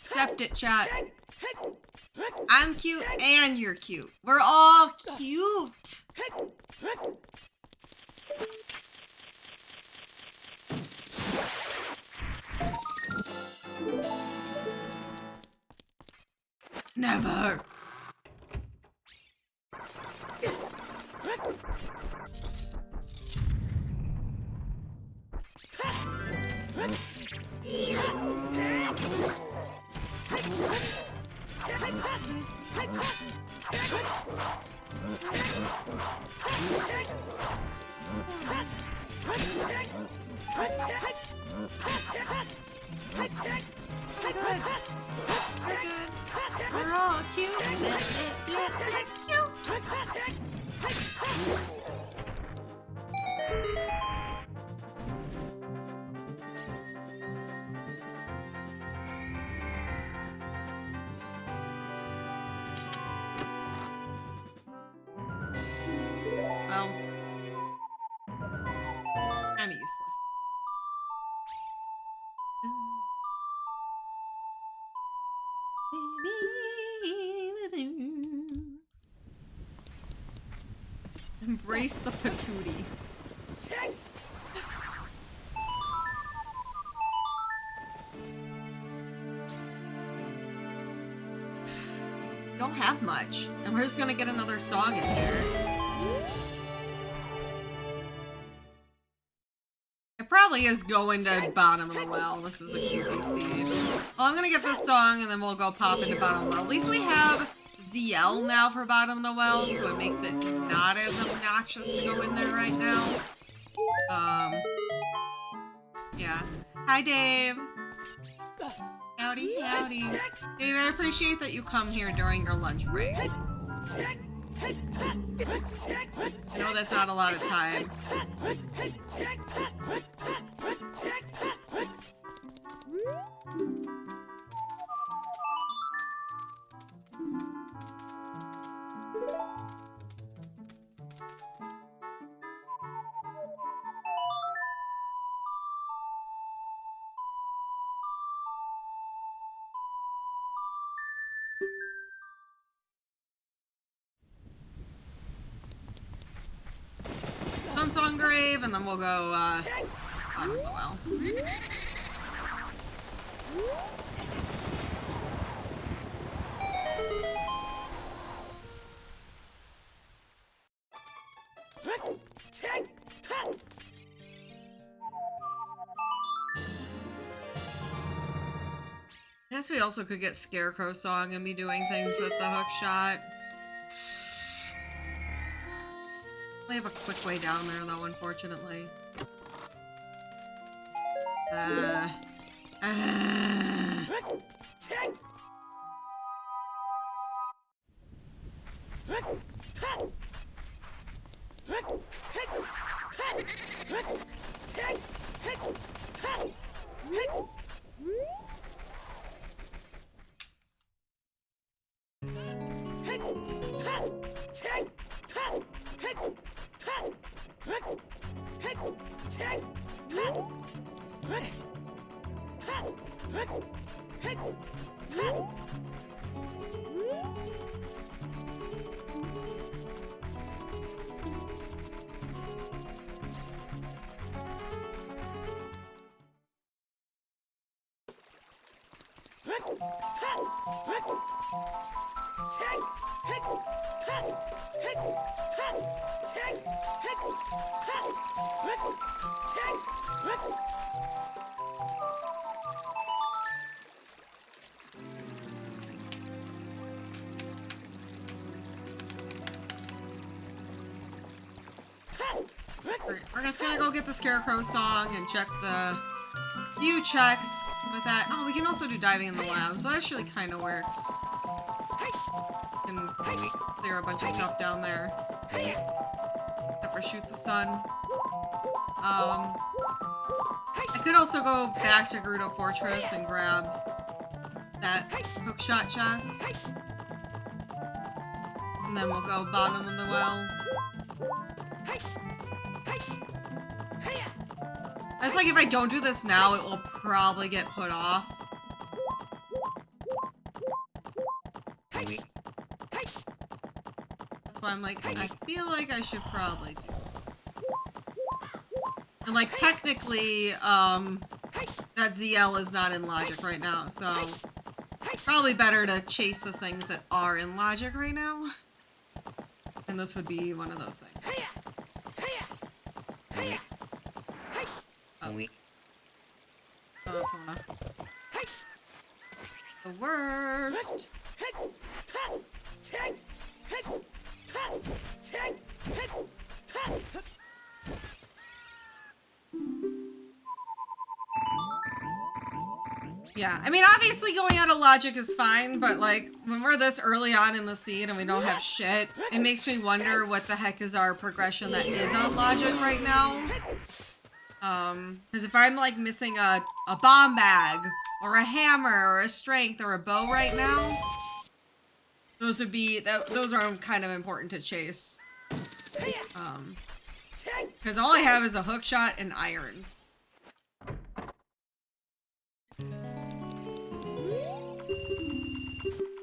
Accept it, chat. I'm cute and you're cute. We're all cute. Never. We're all cute. Cute. Well, kind of useless. Embrace the patootie. Don't have much, and we're just gonna get another song in here. It probably is going to bottom of the well. This is a goofy seed. Well, I'm gonna get this song, and then we'll go pop into bottom of the well. At least we have ZL now for bottom of the well, so it makes it not as obnoxious to go in there right now. Yeah. Hi, Dave. Howdy, howdy. Dave, I appreciate that you come here during your lunch break. I know that's not a lot of time. Song grave, and then we'll go bottom of the well. I guess we also could get Scarecrow song and be doing things with the hook shot. I have a quick way down there though, unfortunately. We're just gonna go get the Scarecrow song and check the few checks with that. Oh, we can also do diving in the lab, so that actually kind of works. And clear a bunch of stuff down there. Except for shoot the sun. I could also go back to Gerudo Fortress and grab that hookshot chest. And then we'll go bottom of the well. It's like if I don't do this now, it will probably get put off. That's why I'm like, I feel like I should probably do it. And like technically, that ZL is not in logic right now, so probably better to chase the things that are in logic right now. And this would be one of those things. The worst. Yeah, I mean, obviously going out of logic is fine, but like, when we're this early on in the scene and we don't have shit, it makes me wonder what the heck is our progression that is on logic right now. Because if I'm like missing a bomb bag, or a hammer, or a strength, or a bow right now, those would be, those are kind of important to chase. Because all I have is a hookshot and irons.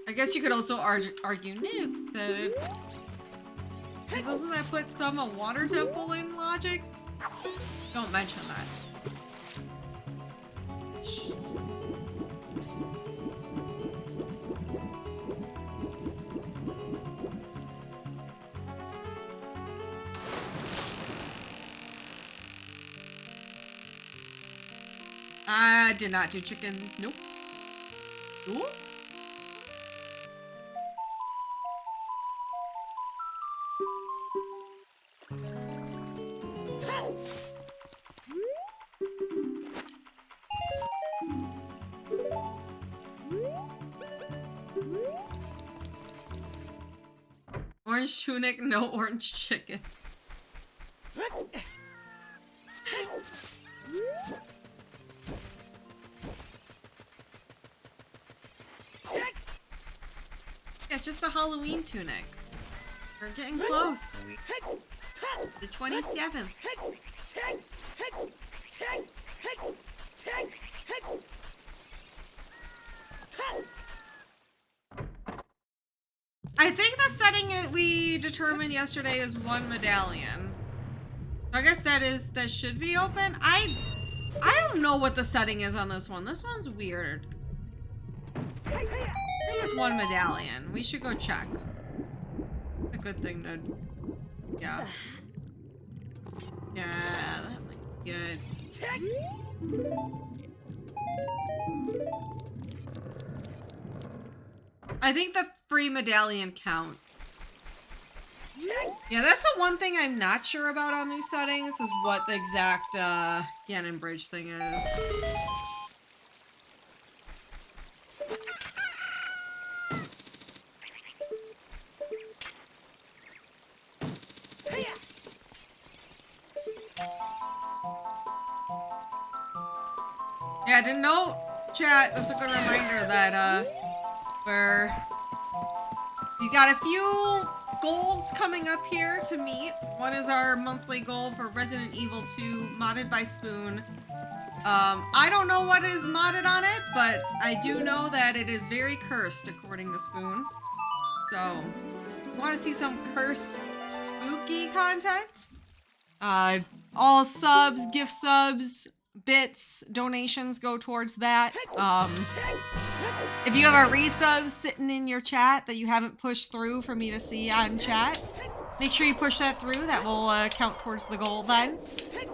I guess you could also argue nukes, so... Doesn't that put some a water temple in logic? Don't mention that. Shh. I did not do chickens. Nope. Nope. Orange tunic, no orange chicken. Yeah, it's just a Halloween tunic. We're getting close. The 27th. I think the setting we determined yesterday is 1 medallion. I guess that should be open. I don't know what the setting is on this one. This one's weird. I think it's 1 medallion. We should go check. A good thing to... Yeah. Yeah, that might be good. I think the free medallion counts. Yeah, that's the one thing I'm not sure about on these settings, is what the exact Ganon Bridge thing is. Yeah, to note, chat, that's a good reminder that, we got a few goals coming up here to meet. One is our monthly goal for Resident Evil 2, modded by Spoon. I don't know what is modded on it, but I do know that it is very cursed, according to Spoon. So, if you want to see some cursed, spooky content? All subs, gift subs, bits, donations go towards that. If you have a resub sitting in your chat that you haven't pushed through for me to see on chat, make sure you push that through. That will count towards the goal then.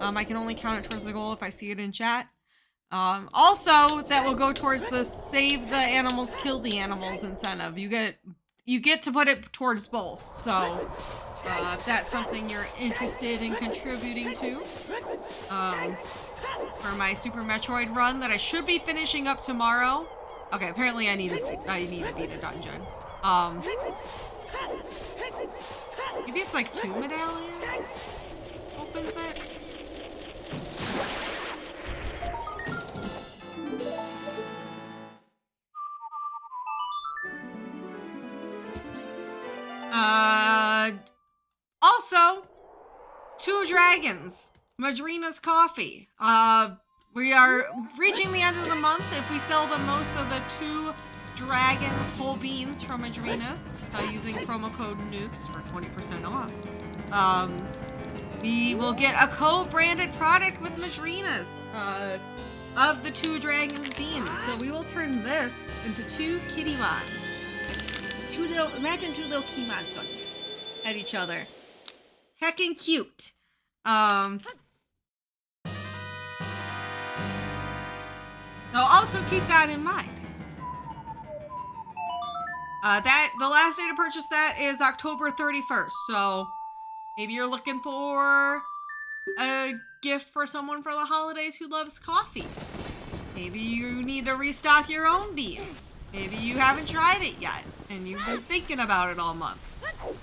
I can only count it towards the goal if I see it in chat. Also, that will go towards the save the animals, kill the animals incentive. You get to put it towards both. So, if that's something you're interested in contributing to, for my Super Metroid run that I should be finishing up tomorrow. Okay, apparently I need to beat a dungeon. Maybe it's like 2 medallions opens it. dragons. Madrina's coffee. We are reaching the end of the month. If we sell the most of the 2 dragons whole beans from Madrina's using promo code NUKES for 20% off, we will get a co-branded product with Madrina's of the 2 dragons beans. So we will turn this into 2 kitty mons. Imagine 2 little Kimons going at each other. Heckin' cute. Now also keep that in mind. The last day to purchase that is October 31st. So maybe you're looking for a gift for someone for the holidays who loves coffee. Maybe you need to restock your own beans. Maybe you haven't tried it yet and you've been thinking about it all month.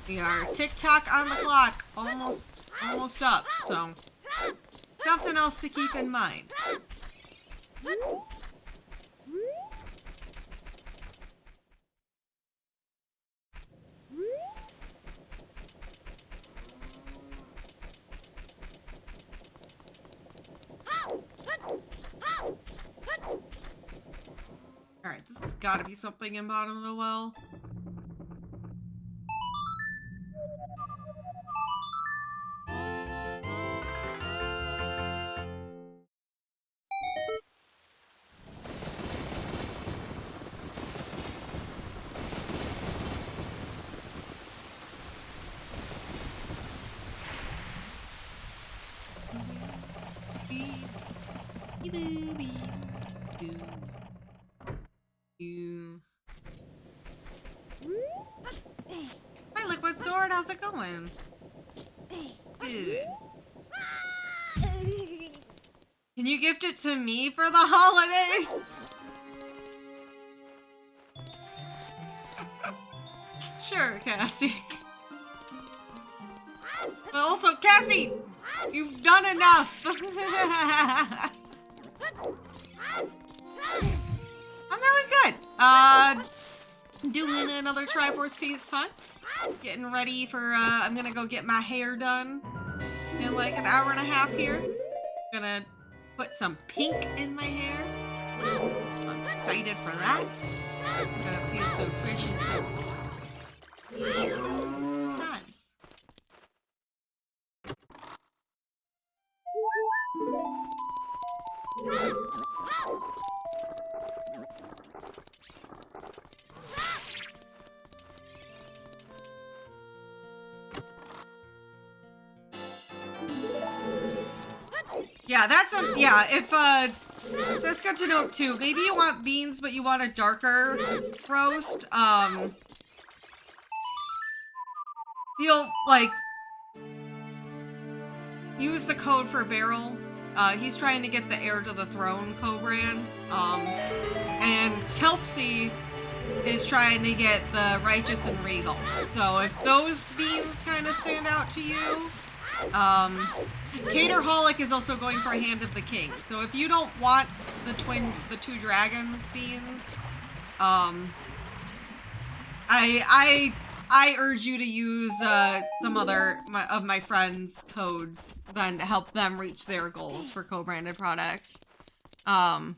We are tick-tock on the clock, almost up, so something else to keep in mind. Alright, this has got to be something in bottom of the well. Hi, Liquid Sword, how's it going? Good. Can you gift it to me for the holidays? Sure, Cassie. But also, Cassie, you've done enough. I'm doing good. Doing another Triforce Thieves hunt. Getting ready for, I'm gonna go get my hair done in like an hour and a half here. Gonna put some pink in my hair. I'm excited for that. I'm gonna feel so fresh and so nice. Yeah, that's good to know too. Maybe you want beans, but you want a darker roast. You'll, like, use the code for Beryl. He's trying to get the Heir to the Throne co-brand. And Kelpsy is trying to get the Righteous and Regal. So if those beans kind of stand out to you, Taterholic is also going for Hand of the King. So if you don't want the 2 dragons beans, I urge you to use some other of my friends' codes then to help them reach their goals for co-branded products. That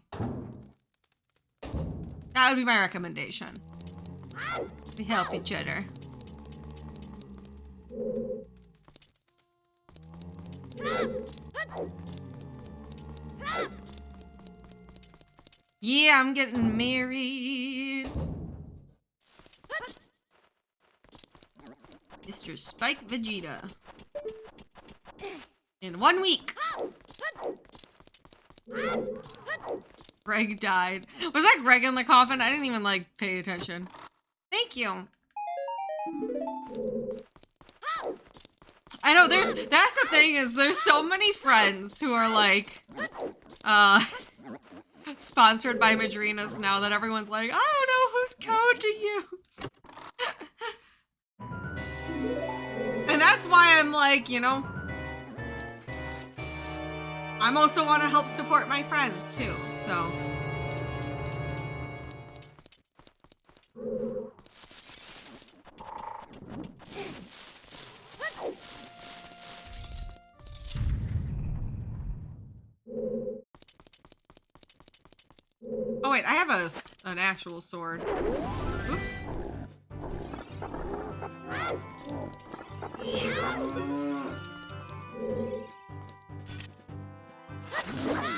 would be my recommendation. We help each other. Yeah, I'm getting married. Mr. Spike Vegeta. In 1 week. Greg died. Was that Greg in the coffin? I didn't even, like, pay attention. Thank you. I know, that's the thing, is there's so many friends who are, like, sponsored by Madrina's now that everyone's like, I don't know whose code to use. And that's why I'm like, you know, I'm also want to help support my friends too, so. wait, I have an actual sword. Oops.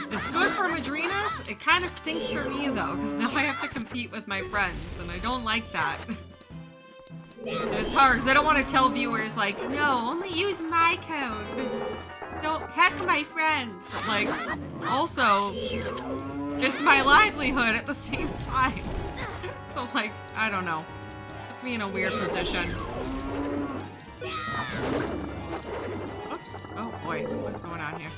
It's good for Madrinas. It kind of stinks for me though, because now I have to compete with my friends, and I don't like that. And it's hard because I don't want to tell viewers like, no, only use my code. Don't hack my friends. But like, also, it's my livelihood at the same time. So like, I don't know. Puts me in a weird position. Oops. Oh boy, what's going on here?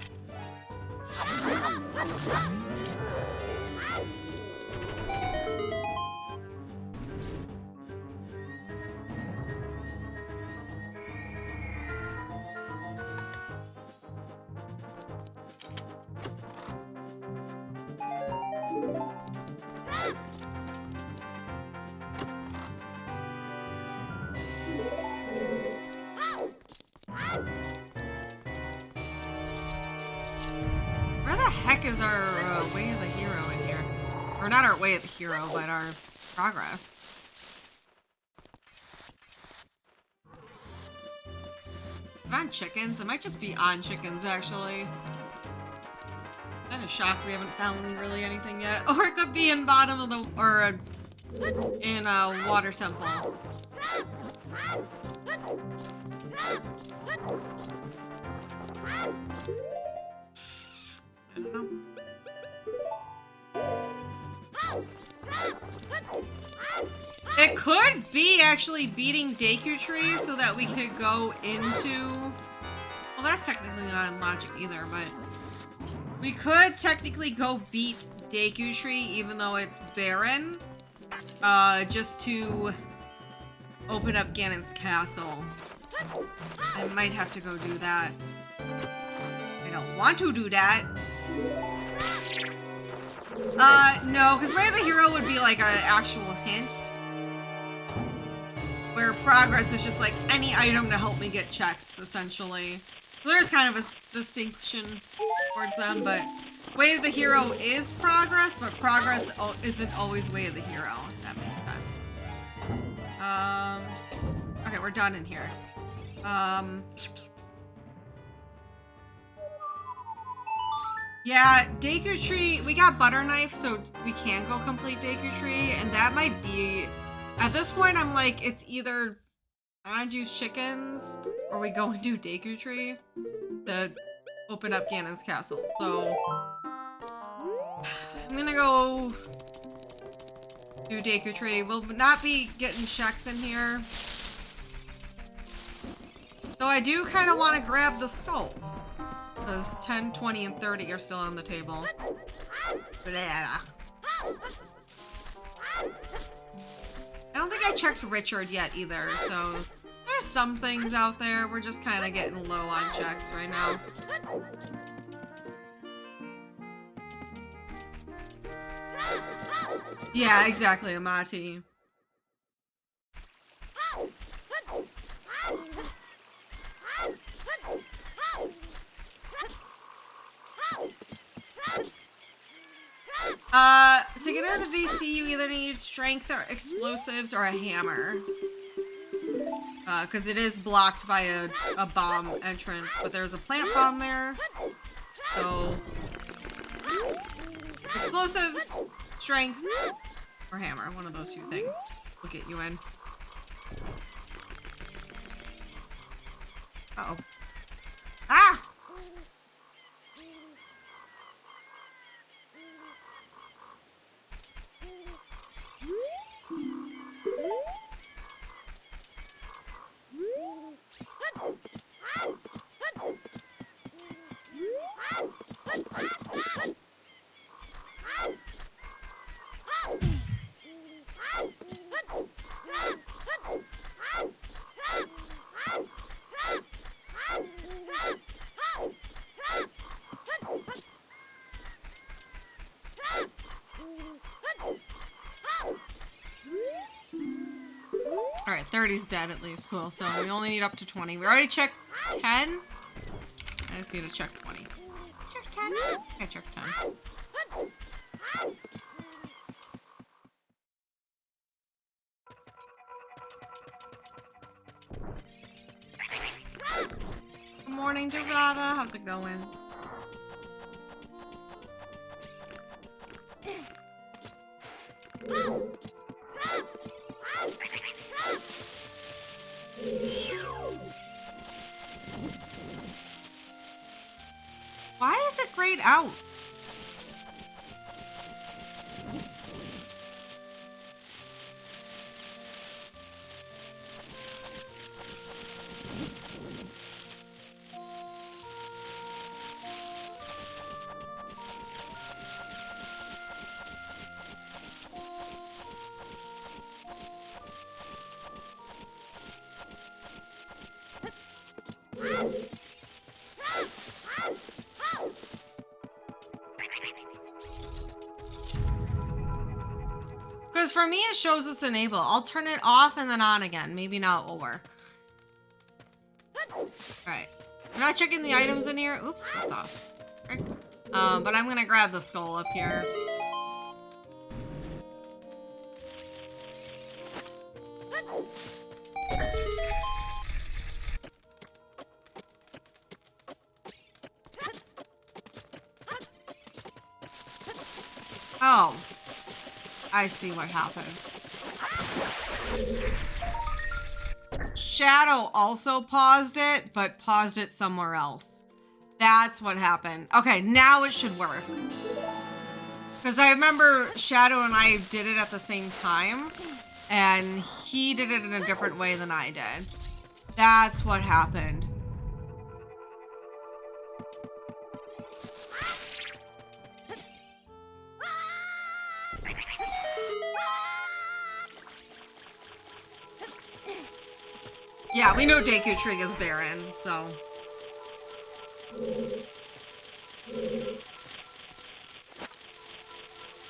Where the heck is our way of the hero in here? Or not our way of the hero, but our progress. Is it on chickens? It might just be on chickens, actually. Kind of shocked we haven't found really anything yet. Or it could be in bottom of the, or in a water temple. I don't know. It could be actually beating Deku Tree so that we could go into... Well, that's technically not in logic either, but... We could technically go beat Deku Tree even though it's barren. Just to open up Ganon's castle. I might have to go do that. I don't want to do that. No, because Way of the Hero would be like an actual hint. Where progress is just like any item to help me get checks, essentially. So there's kind of a distinction towards them, but Way of the Hero is progress, but progress isn't always Way of the Hero, if that makes sense. Okay, we're done in here. Yeah, Deku Tree, we got Butter Knife, so we can go complete Deku Tree, and that might be... At this point, I'm like, it's either Anju's Chickens, or we go and do Deku Tree to open up Ganon's castle. So, I'm gonna go do Deku Tree. We'll not be getting checks in here. Though I do kind of want to grab the skulls. Because 10, 20, and 30 are still on the table. Blah. I don't think I checked Richard yet either, so there's some things out there. We're just kind of getting low on checks right now. Yeah, exactly, Amati. To get into the DC, you either need strength or explosives or a hammer. Because it is blocked by a bomb entrance, but there's a plant bomb there. So, explosives, strength, or hammer. One of those two things will get you in. Uh-oh. Ah! Alright, 30's dead at least. Cool. So we only need up to 20. We already checked 10. I just need to check 20. Check 10. I checked 10. morning, Dorada. How's it going? Why is it grayed out? Because for me, it shows us enable. I'll turn it off and then on again. Maybe now it will work. Alright. I'm not checking the items in here. Oops, what the frick? But I'm gonna grab the skull up here. Oh. I see what happened. Shadow also paused it, but paused it somewhere else. That's what happened. Okay, now it should work. Because I remember Shadow and I did it at the same time, and he did it in a different way than I did. That's what happened. Yeah, we know Deku Tree is barren, so.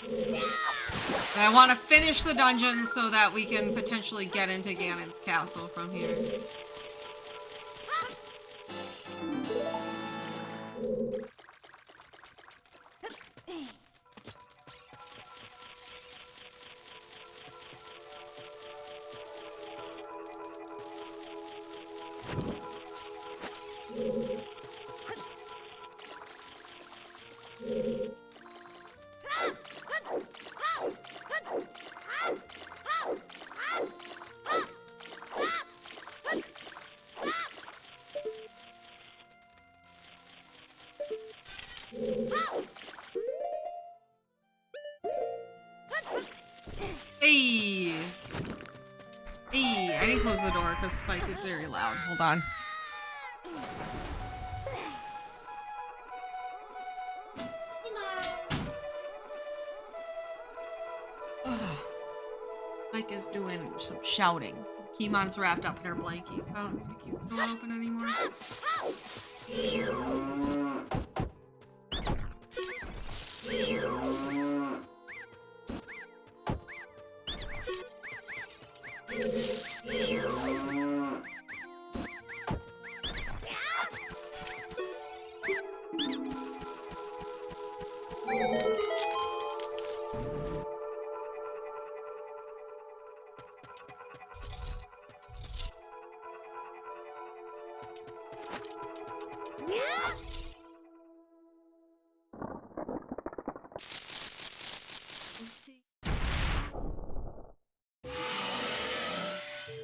But I want to finish the dungeon so that we can potentially get into Ganon's castle from here. Hey! Hey, I didn't close the door because Spike is very loud. Hold on. Spike is doing some shouting. Kimon's wrapped up in her blankie, so I don't need to keep the door open anymore.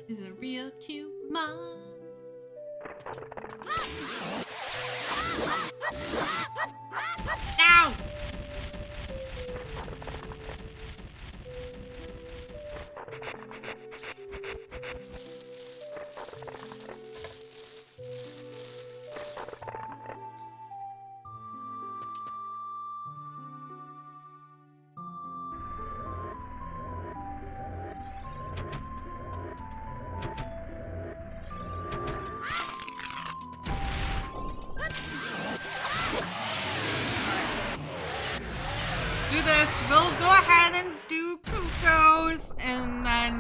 Is a real cute mom. Ow! This, we'll go ahead and do Kuko's, and then,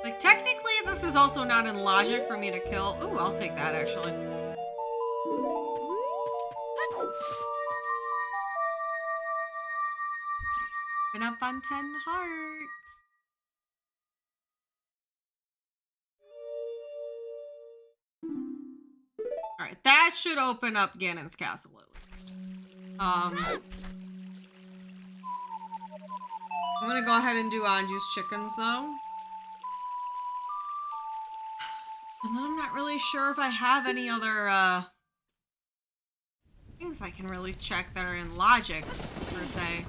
like, technically, this is also not in logic for me to kill. Ooh, I'll take that, actually. on 10 hearts. Alright, that should open up Ganon's castle at least. I'm gonna go ahead and do Anju's chickens though. And then I'm not really sure if I have any other things I can really check that are in logic, per se.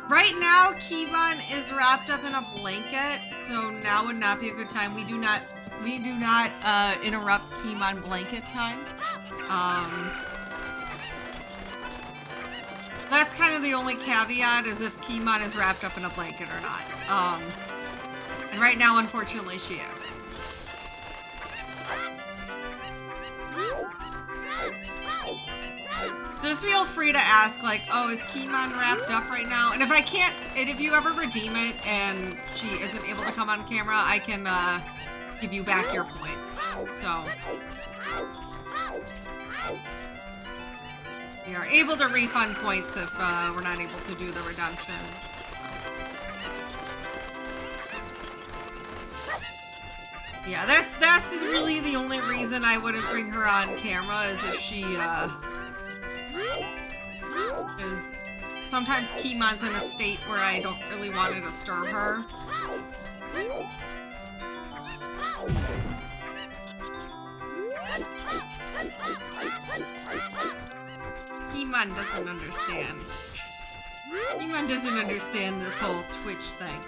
Right now, Keemon is wrapped up in a blanket, so now would not be a good time. We do not interrupt Keemon blanket time. That's kind of the only caveat, is if Keemon is wrapped up in a blanket or not. And right now, unfortunately, she is. So just feel free to ask, like, oh, is Keemon wrapped up right now? And if I can't, and if you ever redeem it and she isn't able to come on camera, I can give you back your points. So we are able to refund points if we're not able to do the redemption. Yeah, that's really the only reason I wouldn't bring her on camera, is if she because sometimes Keemon's in a state where I don't really want to disturb her. Keemon doesn't understand. Keemon doesn't understand this whole Twitch thing.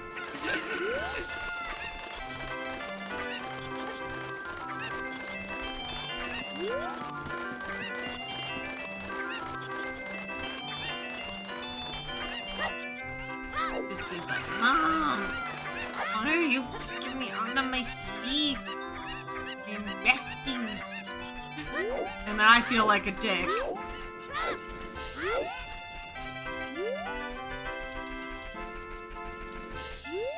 This is like, Mom, why are you taking me onto my sleep? I'm resting. And then I feel like a dick.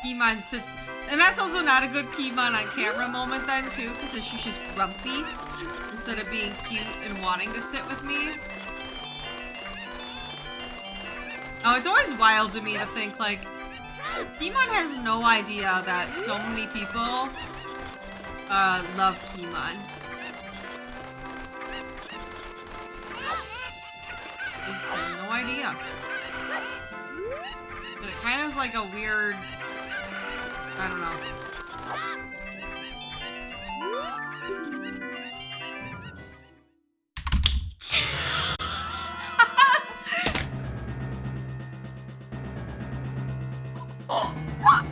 Keemon sits, and that's also not a good Keemon on camera moment then too, because she's just grumpy instead of being cute and wanting to sit with me. Oh, it's always wild to me to think, like, Keemon has no idea that so many people love Keemon. They just have no idea. But it kind of is like a weird, I don't know. Oh, what?